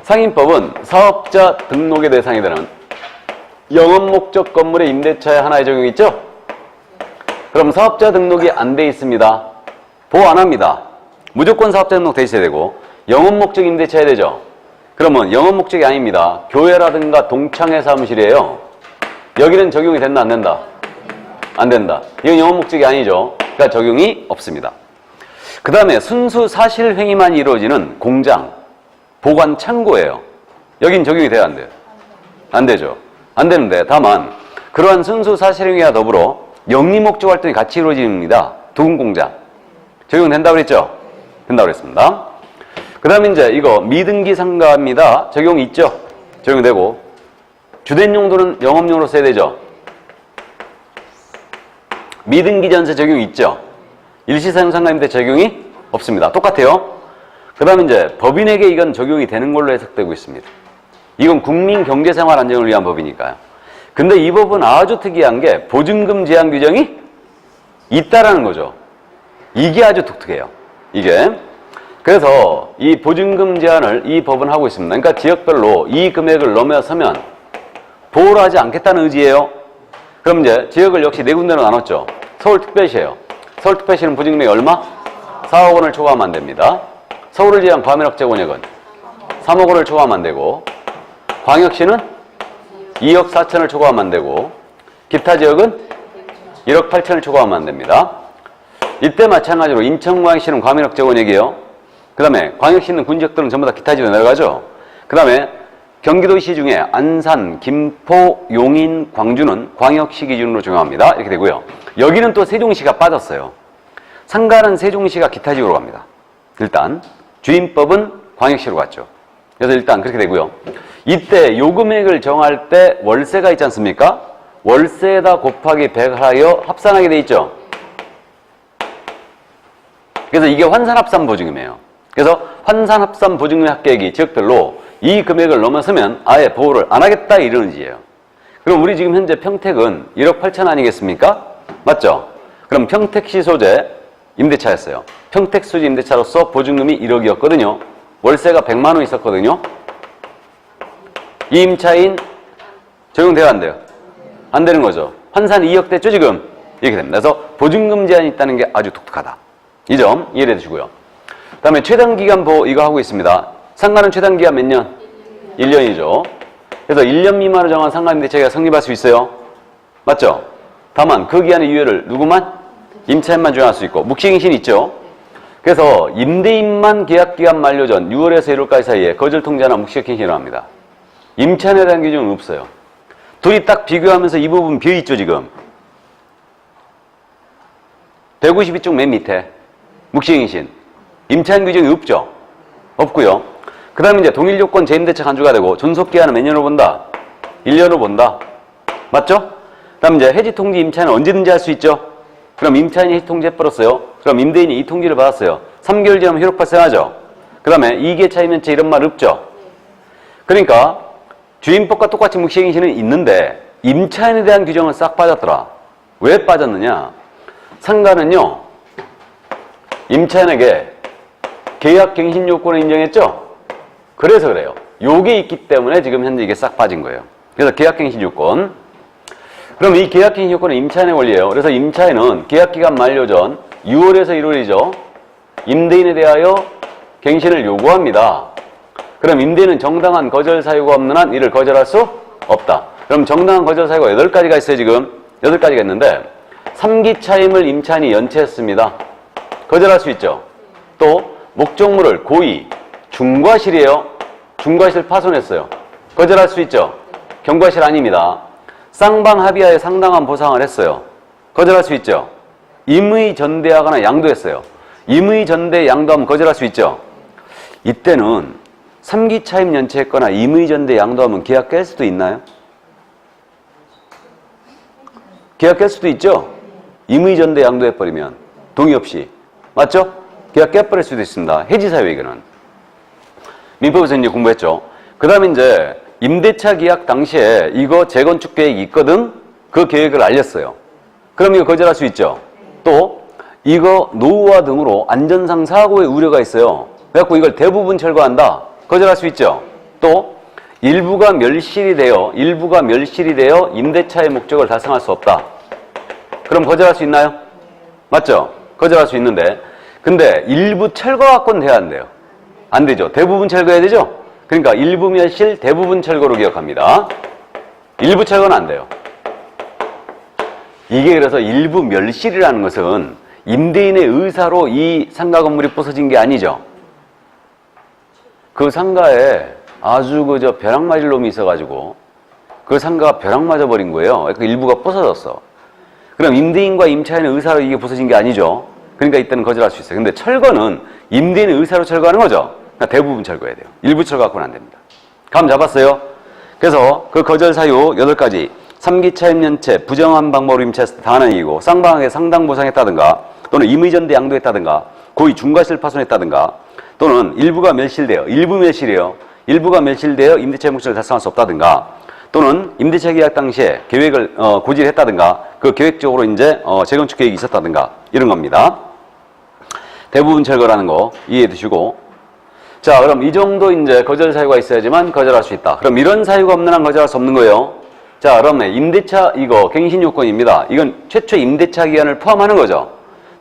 상임법은 사업자 등록의 대상이 되는 영업목적 건물의 임대차에 하나의 적용이 있죠? 그럼 사업자 등록이 안 돼 있습니다. 보호 안 합니다. 무조건 사업자 등록 돼 있어야 되고, 영업목적 임대차 해야 되죠? 그러면 영업 목적이 아닙니다. 교회라든가 동창회 사무실이에요. 여기는 적용이 된다, 안 된다? 안 된다. 이건 영업 목적이 아니죠. 그러니까 적용이 없습니다. 그 다음에 순수 사실행위만 이루어지는 공장, 보관 창고예요. 여긴 적용이 돼야 안 돼요? 안 되죠. 안 되는데 다만 그러한 순수 사실행위와 더불어 영리 목적 활동이 같이 이루어집니다. 도금 공장. 적용된다고 그랬죠? 된다고 그랬습니다. 그 다음에 이제 이거 미등기 상가입니다. 적용이 있죠? 적용되고 주된 용도는 영업용으로 써야 되죠? 미등기 전세 적용이 있죠? 일시사용 상가인데 적용이 없습니다. 똑같아요. 그 다음에 이제 법인에게 이건 적용이 되는 걸로 해석되고 있습니다. 이건 국민 경제생활 안정을 위한 법이니까요. 근데 이 법은 아주 특이한 게 보증금 제한 규정이 있다라는 거죠. 이게 아주 독특해요. 이게. 그래서 이 보증금 제한을 이 법은 하고 있습니다. 그러니까 지역별로 이 금액을 넘어서면 보호를 하지 않겠다는 의지예요. 그럼 이제 지역을 역시 네 군데로 나눴죠. 서울특별시예요. 서울특별시는 보증금액이 얼마? 4억 원을 초과하면 안 됩니다. 서울을 제한 과밀억제권액은 3억 원을 초과하면 안 되고, 광역시는 2억 4천을 초과하면 안 되고, 기타 지역은 1억 8천을 초과하면 안 됩니다. 이때 마찬가지로 인천광역시는 과밀억제권액이에요. 그 다음에 광역시 있는 군지역들은 전부 다 기타 지역에 내려가죠. 그 다음에 경기도시 중에 안산, 김포, 용인, 광주는 광역시 기준으로 적용합니다. 이렇게 되고요. 여기는 또 세종시가 빠졌어요. 상가는 세종시가 기타 지역으로 갑니다. 일단 주임법은 광역시로 갔죠. 그래서 일단 그렇게 되고요. 이때 요금액을 정할 때 월세가 있지 않습니까? 월세에다 곱하기 100 하여 합산하게 돼 있죠. 그래서 이게 환산합산 보증금이에요. 그래서 환산합산 보증금 합계액이 지역별로 이 금액을 넘어서면 아예 보호를 안 하겠다 이런 의지예요. 그럼 우리 지금 현재 평택은 1억 8천 아니겠습니까? 맞죠? 그럼 평택시 소재 임대차였어요. 평택 소재 임대차로서 보증금이 1억이었거든요. 월세가 100만 원 있었거든요. 이 임차인 적용돼야 안 돼요? 안 되는 거죠. 환산 2억 됐죠 지금? 이렇게 됩니다. 그래서 보증금 제한이 있다는 게 아주 독특하다. 이 점 이해해 주시고요. 그 다음에 최단기간 보호 이거 하고 있습니다. 상가는 최단기간 몇 년? 1년이죠. 그래서 1년 미만으로 정한 상가임대차가 성립할 수 있어요. 맞죠? 다만 그 기한의 유예를 누구만? 임차인만 정할 수 있고 묵시갱신 있죠. 그래서 임대인만 계약기간 만료 전 6월에서 1월까지 사이에 거절통지나 묵시갱신을 합니다. 임차인에 대한 규정은 없어요. 둘이 딱 비교하면서 이 부분 비어있죠 지금. 152쪽 맨 밑에 묵시갱신 임차인 규정이 없죠. 없고요. 그 다음에 이제 동일 요건 재임대차 간주가 되고 존속기한은 몇 년으로 본다? 1년으로 본다. 맞죠? 그 다음에 이제 해지통지 임차인은 언제든지 할 수 있죠. 그럼 임차인이 해지통지 해버렸어요. 그럼 임대인이 이 통지를 받았어요. 3개월 지나면 효력 발생하죠. 그 다음에 이계 차임연체 이런 말 없죠. 그러니까 주임법과 똑같이 묵시갱신은 있는데 임차인에 대한 규정은 싹 빠졌더라. 왜 빠졌느냐? 상가는요 임차인에게 계약갱신 요건을 인정했죠? 그래서 그래요. 요게 있기 때문에 지금 현재 이게 싹 빠진 거예요. 그래서 계약갱신 요건. 그럼 이 계약갱신 요건은 임차인의 권리예요. 그래서 임차인은 계약기간 만료 전 6월에서 1월이죠. 임대인에 대하여 갱신을 요구합니다. 그럼 임대인은 정당한 거절 사유가 없는 한 이를 거절할 수 없다. 그럼 정당한 거절 사유가 8가지가 있어요 지금. 8가지가 있는데 3기 차임을 임차인이 연체했습니다. 거절할 수 있죠. 또 목적물을 고의, 중과실이에요. 중과실 파손했어요. 거절할 수 있죠. 경과실 아닙니다. 쌍방 합의하에 상당한 보상을 했어요. 거절할 수 있죠. 임의 전대하거나 양도했어요. 임의 전대 양도하면 거절할 수 있죠. 이때는 3기 차임 연체했거나 임의 전대 양도하면 계약 깰 수도 있나요? 계약 깰 수도 있죠. 임의 전대 양도해버리면 동의 없이. 맞죠? 계약 깨버릴 수도 있습니다. 해지사유 이거는. 민법에서 이제 공부했죠. 그 다음에 이제 임대차 계약 당시에 이거 재건축 계획이 있거든? 그 계획을 알렸어요. 그럼 이거 거절할 수 있죠. 또 이거 노후화 등으로 안전상 사고의 우려가 있어요. 그래갖고 이걸 대부분 철거한다. 거절할 수 있죠. 또 일부가 멸실이 되어 임대차의 목적을 달성할 수 없다. 그럼 거절할 수 있나요? 맞죠? 거절할 수 있는데 근데 일부 철거 갖고는 돼야 안 돼요. 안 되죠. 대부분 철거해야 되죠. 그러니까 일부 멸실, 대부분 철거로 기억합니다. 일부 철거는 안 돼요. 이게 그래서 일부 멸실이라는 것은 임대인의 의사로 이 상가 건물이 부서진 게 아니죠. 그 상가에 아주 그저 벼락 맞을 놈이 있어가지고 그 상가가 벼락 맞아버린 거예요. 그러니까 일부가 부서졌어. 그럼 임대인과 임차인의 의사로 이게 부서진 게 아니죠. 그러니까 이때는 거절할 수 있어요. 근데 철거는 임대인의 의사로 철거하는 거죠. 그러니까 대부분 철거해야 돼요. 일부 철거 갖고는 안 됩니다. 감 잡았어요? 그래서 그 거절 사유 8가지. 3기차 임연체, 부정한 방법으로 임차했을 때 당하는 이유고, 쌍방에게 상당 보상했다든가, 또는 임의전대 양도했다든가, 고의 중과실 파손했다든가, 또는 일부가 멸실되어, 일부 멸실이에요. 일부가 멸실되어 임대차 목적을 달성할 수 없다든가, 또는 임대차 계약 당시에 계획을 고질했다든가, 그 계획적으로 이제 재건축 계획이 있었다든가, 이런 겁니다. 대부분 철거라는 거 이해해 두시고, 자, 그럼 이 정도 이제 거절 사유가 있어야지만 거절할 수 있다. 그럼 이런 사유가 없는 한 거절할 수 없는 거예요. 자, 그러면 임대차 이거 갱신 요건입니다. 이건 최초 임대차 기한을 포함하는 거죠.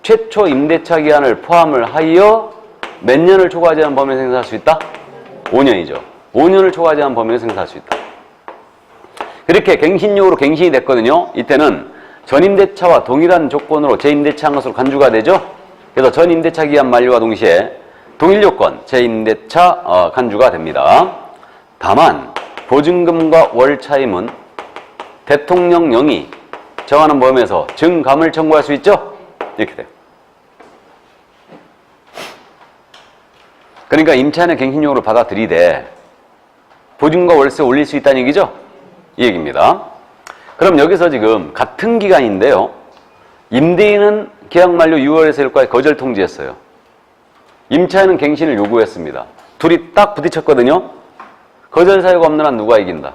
최초 임대차 기한을 포함을 하여 몇 년을 초과하지 않은 범위를 생산할 수 있다? 5년이죠. 5년을 초과하지 않은 범위를 생산할 수 있다. 그렇게 갱신용으로 갱신이 됐거든요. 이때는 전임대차와 동일한 조건으로 재임대차한 것으로 간주가 되죠. 그래서 전임대차 기한 만료와 동시에 동일 요건 재임대차 간주가 됩니다. 다만 보증금과 월 차임은 대통령령이 정하는 범위에서 증감을 청구할 수 있죠? 이렇게 돼요. 그러니까 임차인의 갱신용으로 받아들이되 보증금과 월세 올릴 수 있다는 얘기죠? 이 얘기입니다. 그럼 여기서 지금 같은 기간인데요. 임대인은 계약 만료 6월에서 1일까지 거절 통지했어요. 임차인은 갱신을 요구했습니다. 둘이 딱 부딪혔거든요. 거절 사유가 없는 한 누가 이긴다?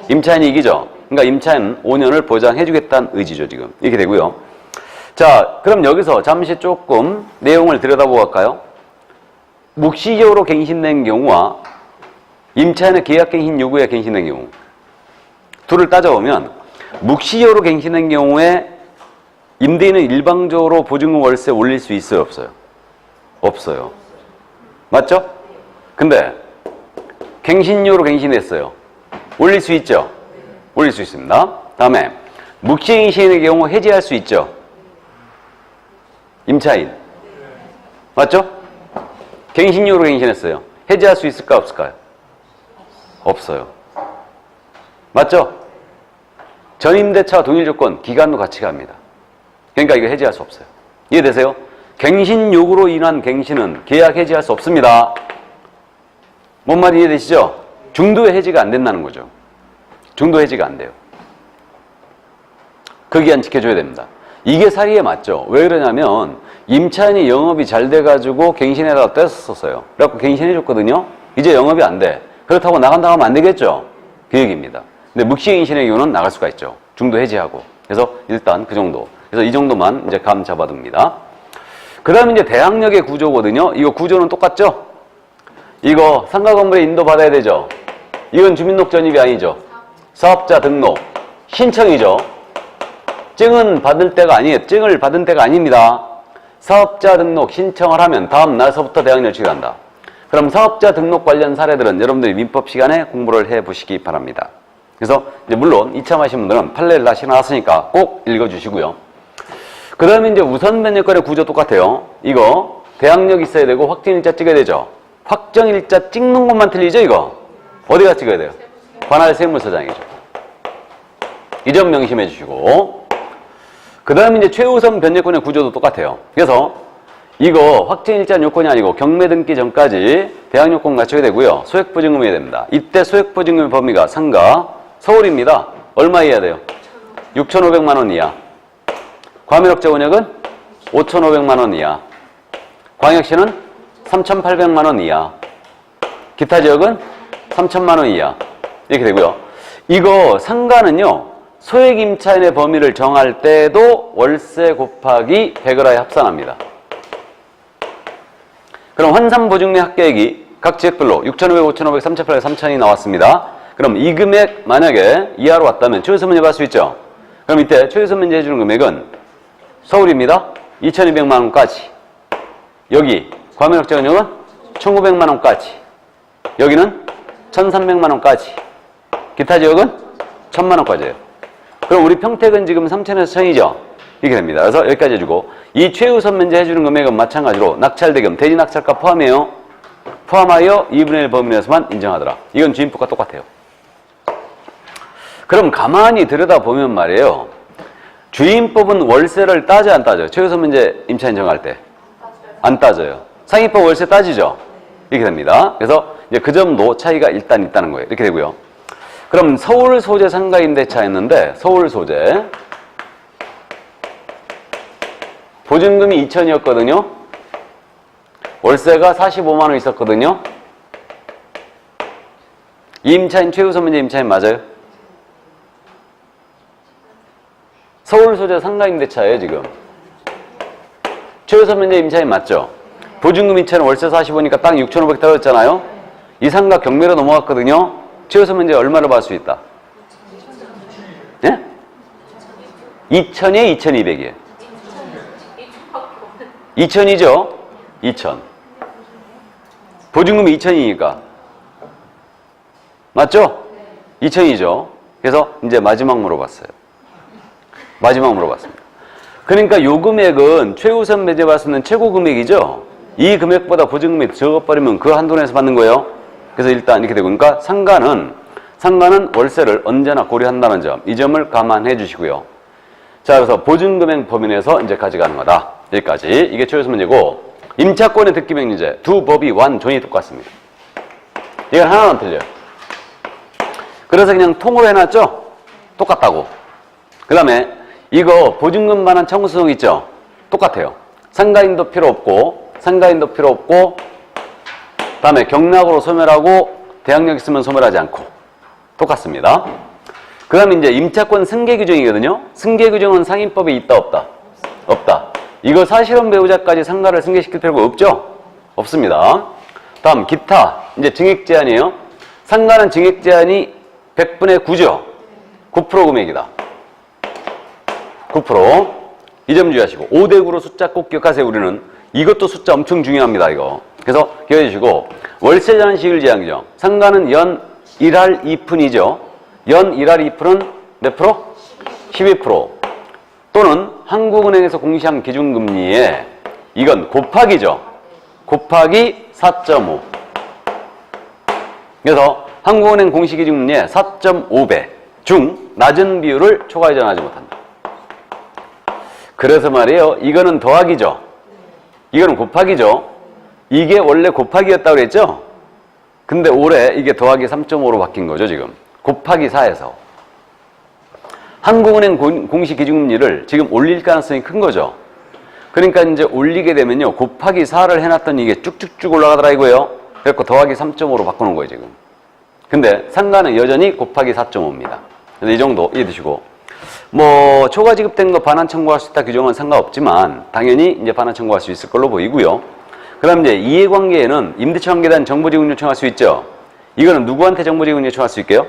임차인이 이기죠. 그러니까 임차인은 5년을 보장해주겠다는 의지죠, 지금. 이렇게 되고요. 자, 그럼 여기서 잠시 조금 내용을 들여다보고 갈까요? 묵시적으로 갱신된 경우와 임차인의 계약갱신 요구에 갱신된 경우. 둘을 따져보면 묵시적으로 갱신된 경우에 임대인은 일방적으로 보증금 월세 올릴 수 있어요, 없어요? 없어요. 맞죠? 근데 갱신료로 갱신했어요. 올릴 수 있죠? 올릴 수 있습니다. 다음에 묵시갱신의 경우 해지할 수 있죠? 임차인. 맞죠? 갱신료로 갱신했어요. 해지할 수 있을까 없을까요? 없어요. 맞죠? 전임대차와 동일 조건, 기간도 같이 갑니다. 그러니까 이거 해지할 수 없어요. 이해되세요? 갱신 요구로 인한 갱신은 계약 해지할 수 없습니다. 뭔 말이 이해되시죠? 중도 해지가 안 된다는 거죠. 중도 해지가 안 돼요. 그 기한 지켜줘야 됩니다. 이게 사리에 맞죠? 왜 그러냐면 임차인이 영업이 잘 돼가지고 갱신에다가 떼었었어요. 그래갖고 갱신해줬거든요. 이제 영업이 안 돼. 그렇다고 나간다고 하면 안 되겠죠? 그 얘기입니다. 근데 묵시갱신의 경우는 나갈 수가 있죠. 중도 해지하고. 그래서 일단 그 정도. 그래서 이 정도만 이제 감 잡아둡니다. 그 다음에 이제 대항력의 구조거든요. 이거 구조는 똑같죠? 이거 상가 건물에 인도받아야 되죠? 이건 주민등록 전입이 아니죠? 사업자 등록, 신청이죠? 증은 받을 때가 아니에요. 증을 받은 때가 아닙니다. 사업자 등록 신청을 하면 다음 날서부터 대항력 취급한다. 그럼 사업자 등록 관련 사례들은 여러분들이 민법 시간에 공부를 해보시기 바랍니다. 그래서 이제 물론 이참하신 분들은 판례를 다시 나왔으니까 꼭 읽어주시고요. 그 다음에 이제 우선 면역권의 구조 똑같아요. 이거 대항력 있어야 되고 확정일자 찍어야 되죠. 확정일자 찍는 것만 틀리죠, 이거? 어디가 찍어야 돼요? 관할 세무서장이죠. 이 점 명심해 주시고. 그 다음에 이제 최우선 변제권의 구조도 똑같아요. 그래서 이거 확정일자 요건이 아니고 경매 등기 전까지 대항요건 갖춰야 되고요. 소액보증금이 해야 됩니다. 이때 소액보증금의 범위가 상가 서울입니다. 얼마여야 돼요? 6,500만 원 이하. 과밀업자 운역은 5,500만 원 이하. 광역시는 3,800만 원 이하. 기타 지역은 3,000만 원 이하. 이렇게 되고요. 이거 상가는요. 소액 임차인의 범위를 정할 때도 월세 곱하기 100을 하여 합산합니다. 그럼 환산보증내 합계액이 각 지역별로 6,500, 5,500, 3,800, 3,000이 나왔습니다. 그럼 이 금액 만약에 이하로 왔다면 최우선 면제 받을 수 있죠? 그럼 이때 최우선 면제 해주는 금액은 서울입니다. 2,200만 원까지. 여기 과밀업자 운역은 1,900만 원까지. 여기는 1,300만 원까지. 기타 지역은 1,000만 원까지예요. 그럼 우리 평택은 지금 3천에서 1,000이죠? 이렇게 됩니다. 그래서 여기까지 해주고 이 최우선 면제 해주는 금액은 마찬가지로 낙찰대금, 대지 낙찰가 포함해요. 포함하여 2분의 1 범위 내에서만 인정하더라. 이건 주임법과 똑같아요. 그럼 가만히 들여다보면 말이에요. 주임법은 월세를 따져 안 따져? 최우선 면제 임차 인정할 때? 안 따져요. 상위법 월세 따지죠? 이렇게 됩니다. 그래서 이제 그 점도 차이가 일단 있다는 거예요. 이렇게 되고요. 그럼 서울 소재 상가 임대차였는데 서울 소재 보증금이 2천이었거든요. 월세가 45만 원 있었거든요. 이 임차인 최우선 면제 임차인 맞아요? 서울 소재 상가 임대차예요 지금. 최우선 면제 임차인 맞죠? 보증금 2천 월세 45니까 딱 6,500 떨어졌잖아요. 이 상가 경매로 넘어갔거든요. 최우선 면제 얼마를 받을 수 있다? 예? 2천에 2,200이에요. 2천이죠? 2천. 보증금이 2천이니까. 맞죠? 2천이죠. 그래서 이제 마지막 물어봤어요. 마지막 물어봤습니다. 그러니까 요 금액은 최우선 매제 받을 수 있는 최고 금액이죠? 이 금액보다 보증금이 적어버리면 그 한도 내에서 받는 거예요. 그래서 일단 이렇게 되고, 그러니까 상가는 월세를 언제나 고려한다는 점, 이 점을 감안해 주시고요. 자, 그래서 보증금액 범위 내에서 이제 가져가는 거다. 여기까지. 이게 최우선 문제고, 임차권의 득기명리제, 두 법이 완전히 똑같습니다. 이건 하나만 틀려요. 그래서 그냥 통으로 해놨죠? 똑같다고. 그 다음에 이거 보증금 반환 청구소송 있죠? 똑같아요. 상가인도 필요 없고, 다음에 경락으로 소멸하고, 대항력 있으면 소멸하지 않고. 똑같습니다. 그 다음에 이제 임차권 승계 규정이거든요? 승계 규정은 상인법에 있다, 없다? 없다. 이거 사실혼 배우자까지 상가를 승계시킬 필요가 없죠? 없습니다. 다음, 기타. 이제 증액 제한이에요. 상가는 증액 제한이 100분의 9죠? 9% 금액이다. 9%. 이 점 주의하시고. 5대 9로 숫자 꼭 기억하세요, 우리는. 이것도 숫자 엄청 중요합니다, 이거. 그래서 기억해 주시고. 월세 제한 시일 제한 규정. 상가는 연 1할 2푼이죠. 연 1할 2푼은 몇 프로? 12%. 또는 한국은행에서 공시한 기준금리에 이건 곱하기죠. 곱하기 4.5. 그래서 한국은행 공시기준금리의 4.5배 중 낮은 비율을 초과 이전하지 못한다. 그래서 말이에요. 이거는 더하기죠. 이거는 곱하기죠. 이게 원래 곱하기였다고 그랬죠? 근데 올해 이게 더하기 3.5로 바뀐 거죠, 지금. 곱하기 4에서. 한국은행 공시기준금리를 지금 올릴 가능성이 큰 거죠. 그러니까 이제 올리게 되면요. 곱하기 4를 해놨더니 이게 쭉쭉쭉 올라가더라 이거예요. 그래서 더하기 3.5로 바꾸는 거예요, 지금. 근데 상가는 여전히 곱하기 4.5입니다. 이 정도 이해되시고. 뭐, 초과 지급된 거 반환 청구할 수 있다 규정은 상관없지만, 당연히 이제 반환 청구할 수 있을 걸로 보이고요. 그 다음 이제 이해관계에는 임대차 관계에 대한 정보제공 요청할 수 있죠. 이거는 누구한테 정보제공 요청할 수 있게요?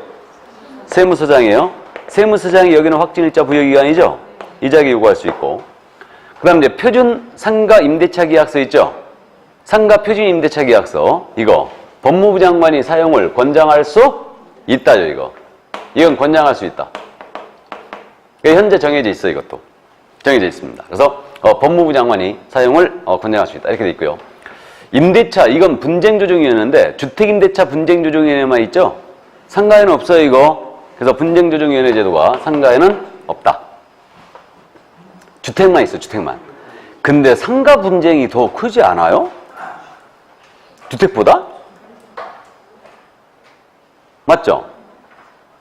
세무서장이에요. 세무서장이 여기는 확진일자 부여기간이죠. 이자기 요구할 수 있고. 그 다음 이제 표준 상가 임대차 계약서 있죠. 상가 표준 임대차 계약서. 이거 법무부 장관이 사용을 권장할 수 있다죠, 이거. 이건 권장할 수 있다. 현재 정해져 있어, 이것도. 정해져 있습니다. 그래서 법무부 장관이 사용을 권장할 수 있다. 이렇게 돼 있고요. 임대차, 이건 분쟁조정위원회인데 주택임대차 분쟁조정위원회만 있죠? 상가에는 없어요, 이거. 그래서 분쟁조정위원회 제도가 상가에는 없다. 주택만 있어, 주택만. 근데 상가 분쟁이 더 크지 않아요? 주택보다? 맞죠?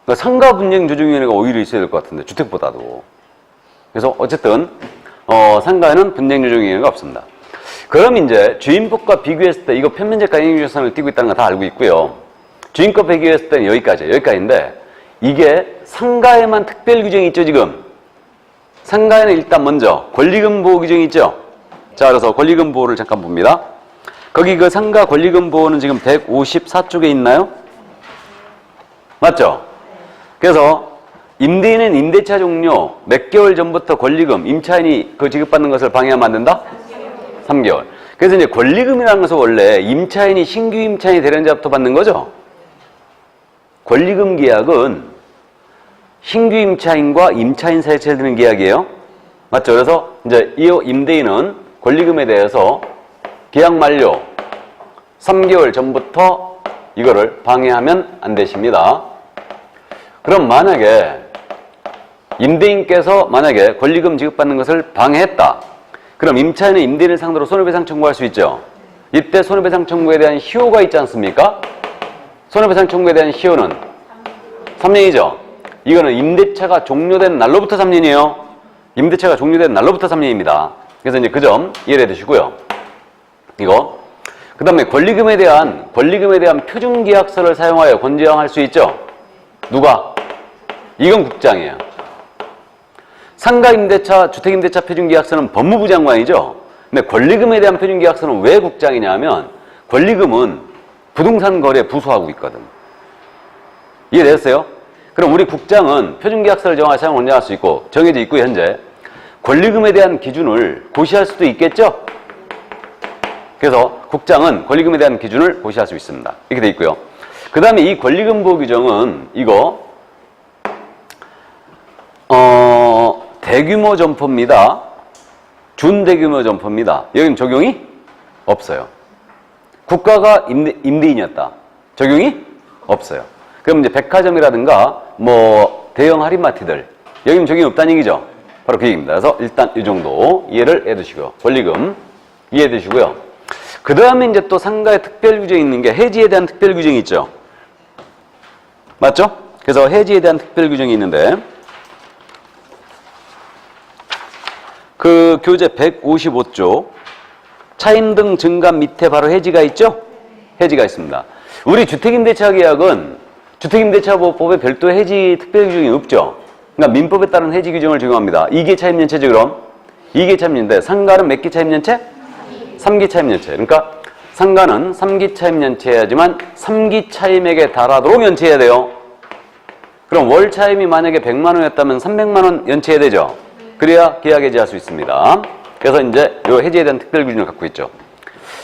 그러니까 상가 분쟁조정위원회가 오히려 있어야 될 것 같은데, 주택보다도. 그래서 어쨌든 상가에는 분쟁조정위원회가 없습니다. 그럼 이제 주임법과 비교했을 때 이거 편면제가 인용유선을 띄고 있다는 거 다 알고 있고요. 주임법 비교했을 때는 여기까지인데 이게 상가에만 특별 규정이 있죠, 지금. 상가에는 일단 먼저 권리금 보호 규정이 있죠. 자, 그래서 권리금 보호를 잠깐 봅니다. 거기 그 상가 권리금 보호는 지금 154쪽에 있나요? 맞죠? 그래서 임대인은 임대차 종료 몇 개월 전부터 권리금, 임차인이 그 지급받는 것을 방해하면 안 된다? 3개월. 그래서 이제 권리금이라는 것은 원래 임차인이 신규 임차인이 되는 자부터 받는 거죠. 권리금 계약은 신규 임차인과 임차인 사이에 체결되는 계약이에요. 맞죠? 그래서 이제 이 임대인은 권리금에 대해서 계약 만료 3개월 전부터 이거를 방해하면 안 되십니다. 그럼 만약에 임대인께서 만약에 권리금 지급받는 것을 방해했다. 그럼 임차인은 임대인을 상대로 손해배상 청구할 수 있죠. 이때 손해배상 청구에 대한 시효가 있지 않습니까? 손해배상 청구에 대한 시효는 3년이죠. 이거는 임대차가 종료된 날로부터 3년이에요. 임대차가 종료된 날로부터 3년입니다. 그래서 이제 그 점 이해해 두시고요. 이거. 그 다음에 권리금에 대한 표준계약서를 사용하여 권지화할 수 있죠. 누가? 이건 국장이에요. 상가임대차, 주택임대차 표준계약서는 법무부 장관이죠. 근데 권리금에 대한 표준계약서는 왜 국장이냐 하면 권리금은 부동산 거래에 부수하고 있거든. 이해되셨어요? 그럼 우리 국장은 표준계약서를 정하여 사용 권장할 수 있고 정해져 있고 현재 권리금에 대한 기준을 고시할 수도 있겠죠? 그래서 국장은 권리금에 대한 기준을 고시할 수 있습니다. 이렇게 돼 있고요. 그 다음에 이 권리금 보호 규정은 이거 대규모 점포입니다. 준대규모 점포입니다. 여기는 적용이 없어요. 국가가 임대인이었다. 적용이 없어요. 그럼 이제 백화점이라든가 뭐 대형 할인마트들 여기는 적용이 없다는 얘기죠. 바로 그 얘기입니다. 그래서 일단 이 정도 이해를 해두시고요. 권리금 이해해 두시고요. 그 다음에 이제 또 상가에 특별 규정이 있는 게 해지에 대한 특별 규정이 있죠. 맞죠? 그래서 해지에 대한 특별 규정이 있는데 그 교재 155조 차임 등 증감 밑에 바로 해지가 있죠? 해지가 있습니다. 우리 주택임대차 계약은 주택임대차보호법에 별도 해지 특별 규정이 없죠. 그러니까 민법에 따른 해지 규정을 적용합니다. 2개 차임연체죠, 그럼? 2개 차임연체. 상가는 몇 개 차임연체? 3기 차임연체. 그러니까 상가는 3기 차임연체해야지만 3기 차임액에 달하도록 연체해야 돼요. 그럼 월 차임이 만약에 100만 원이었다면 300만 원 연체해야 되죠. 그래야 계약 해지할 수 있습니다. 그래서 이제 요 해지에 대한 특별 기준을 갖고 있죠.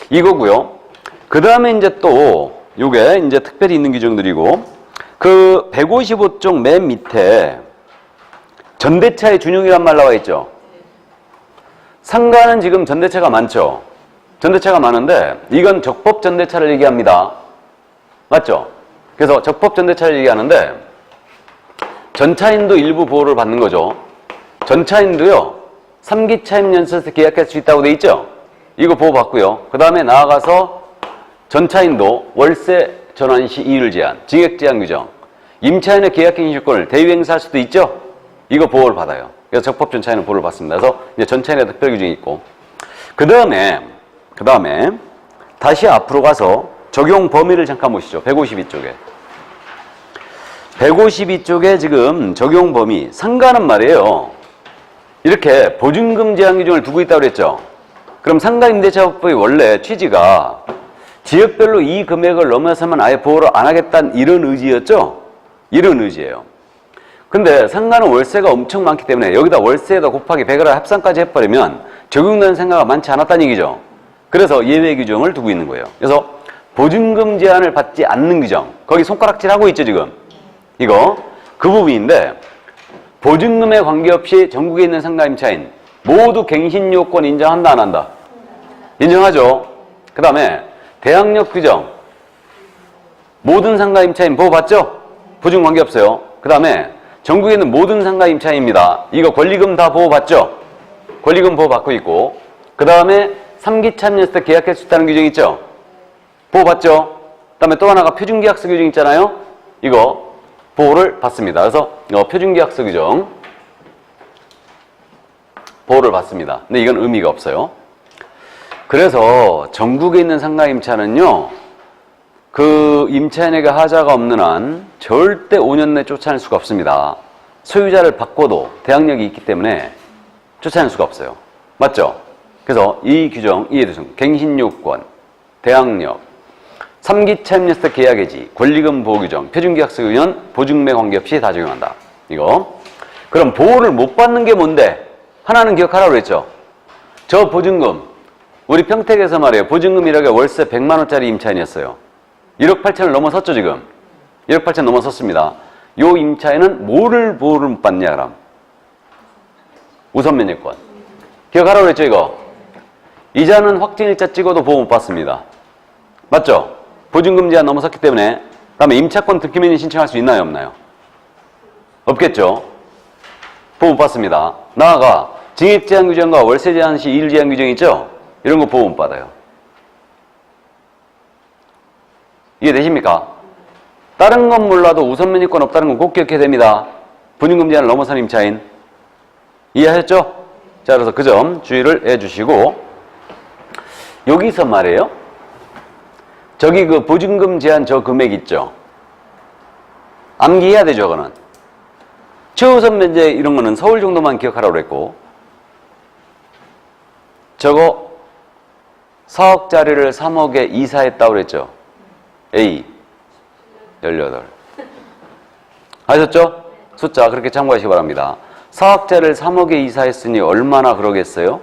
이거고요. 그 다음에 이제 또 요게 이제 특별히 있는 규정들이고 그 155쪽 맨 밑에 전대차의 준용이란 말 나와 있죠. 상가는 지금 전대차가 많죠. 전대차가 많은데 이건 적법 전대차를 얘기합니다. 맞죠? 그래서 적법 전대차를 얘기하는데 전차인도 일부 보호를 받는 거죠. 전차인도요. 3기 차임연체에서 계약할 수 있다고 돼 있죠. 이거 보호받고요. 그 다음에 나아가서 전차인도 월세 전환 시 이율 제한, 징역 제한 규정, 임차인의 계약갱신 주권을 대위 행사할 수도 있죠. 이거 보호를 받아요. 그래서 적법 전차인은 보호를 받습니다. 그래서 이제 전차인에 특별 규정이 있고 그 다음에 다시 앞으로 가서 적용 범위를 잠깐 보시죠. 152쪽에 152쪽에 지금 적용 범위 상가는 말이에요. 이렇게 보증금 제한 규정을 두고 있다고 그랬죠. 그럼 상가임대차법의 원래 취지가 지역별로 이 금액을 넘어서면 아예 보호를 안 하겠다는 이런 의지였죠. 이런 의지예요. 근데 상가는 월세가 엄청 많기 때문에 여기다 월세에다 곱하기 100을 합산까지 해버리면 적용되는 상가가 많지 않았다는 얘기죠. 그래서 예외 규정을 두고 있는 거예요. 그래서 보증금 제한을 받지 않는 규정 거기 손가락질 하고 있죠 지금. 이거 그 부분인데 보증금에 관계없이 전국에 있는 상가임차인 모두 갱신 요건 인정한다 안 한다? 인정하죠. 그 다음에 대항력 규정 모든 상가임차인 보호받죠? 보증 관계없어요. 그 다음에 전국에 있는 모든 상가임차인입니다. 이거 권리금 다 보호받죠? 권리금 보호받고 있고 그 다음에 3기 차임연체 때 계약할 수 있다는 규정 있죠? 보호받죠? 그 다음에 또 하나가 표준계약서 규정 있잖아요. 이거 보호를 받습니다. 그래서 표준계약서 규정 보호를 받습니다. 근데 이건 의미가 없어요. 그래서 전국에 있는 상가임차는요. 그 임차인에게 하자가 없는 한 절대 5년 내 쫓아낼 수가 없습니다. 소유자를 바꿔도 대항력이 있기 때문에 쫓아낼 수가 없어요. 맞죠? 그래서 이 규정 이해되죠? 갱신요건, 대항력, 3기 차임연체 때 계약해지, 권리금 보호 규정, 표준계약서 규정, 보증금에 관계없이 다 적용한다. 이거. 그럼 보호를 못 받는 게 뭔데? 하나는 기억하라고 그랬죠? 저 보증금 우리 평택에서 말이에요. 보증금 1억에 월세 100만 원짜리 임차인이었어요. 1억 8천을 넘어섰죠, 지금? 1억 8천 넘어섰습니다. 요 임차인은 뭐를 보호를 못 받냐, 그럼? 우선 면제권. 기억하라고 그랬죠, 이거? 이자는 확정일자 찍어도 보호 못 받습니다. 맞죠? 보증금 제한 넘어섰기 때문에. 다음에 임차권 등기명의 신청할 수 있나요, 없나요? 없겠죠? 보호 못 받습니다. 나아가 증액제한 규정과 월세 제한 시 일 제한 규정이 있죠? 이런 거 보호 못 받아요. 이해되십니까? 다른 건 몰라도 우선 면제권 없다는 건 꼭 기억해야 됩니다. 보증금 제한을 넘어선 임차인. 이해하셨죠? 자, 그래서 그 점 주의를 해주시고, 여기서 말이에요. 저기 그 보증금 제한 저 금액 있죠? 암기해야 되죠, 그거는. 최우선 면제 이런 거는 서울 정도만 기억하라고 그랬고, 저거 4억짜리를 3억에 이사했다고 그랬죠? A 18. 아셨죠? 숫자 그렇게 참고하시기 바랍니다. 4억짜리를 3억에 이사했으니 얼마나 그러겠어요?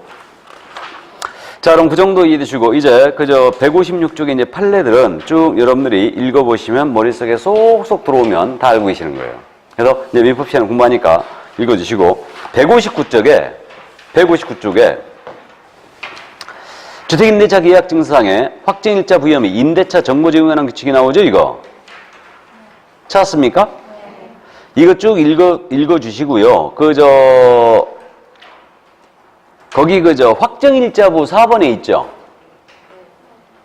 자, 그럼 그 정도 이해되시고, 이제 그저 156쪽의 이제 판례들은 쭉 여러분들이 읽어보시면 머릿속에 쏙쏙 들어오면 다 알고 계시는 거예요. 그래서 이제 민법 시간을 공부하니까 읽어주시고, 159쪽에 주택임대차 계약증서상에 확정일자 부여 및 임대차 정보 제공에 관한 규칙이 나오죠, 이거? 찾았습니까? 이거 쭉 읽어주시고요. 거기 확정일자부 4번에 있죠?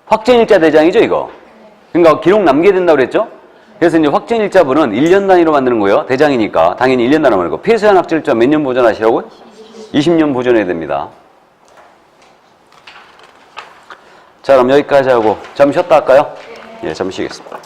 확정일자 대장이죠, 이거? 그러니까 기록 남겨야 된다고 그랬죠? 그래서 이제 확정일자부는 1년 단위로 만드는 거예요. 대장이니까. 당연히 1년 단위로 만들고. 폐쇄한 확정일자 몇 년 보존하시라고요? 20년 보존해야 됩니다. 자, 그럼 여기까지 하고 잠시 쉬었다 할까요? 예, 잠시 쉬겠습니다.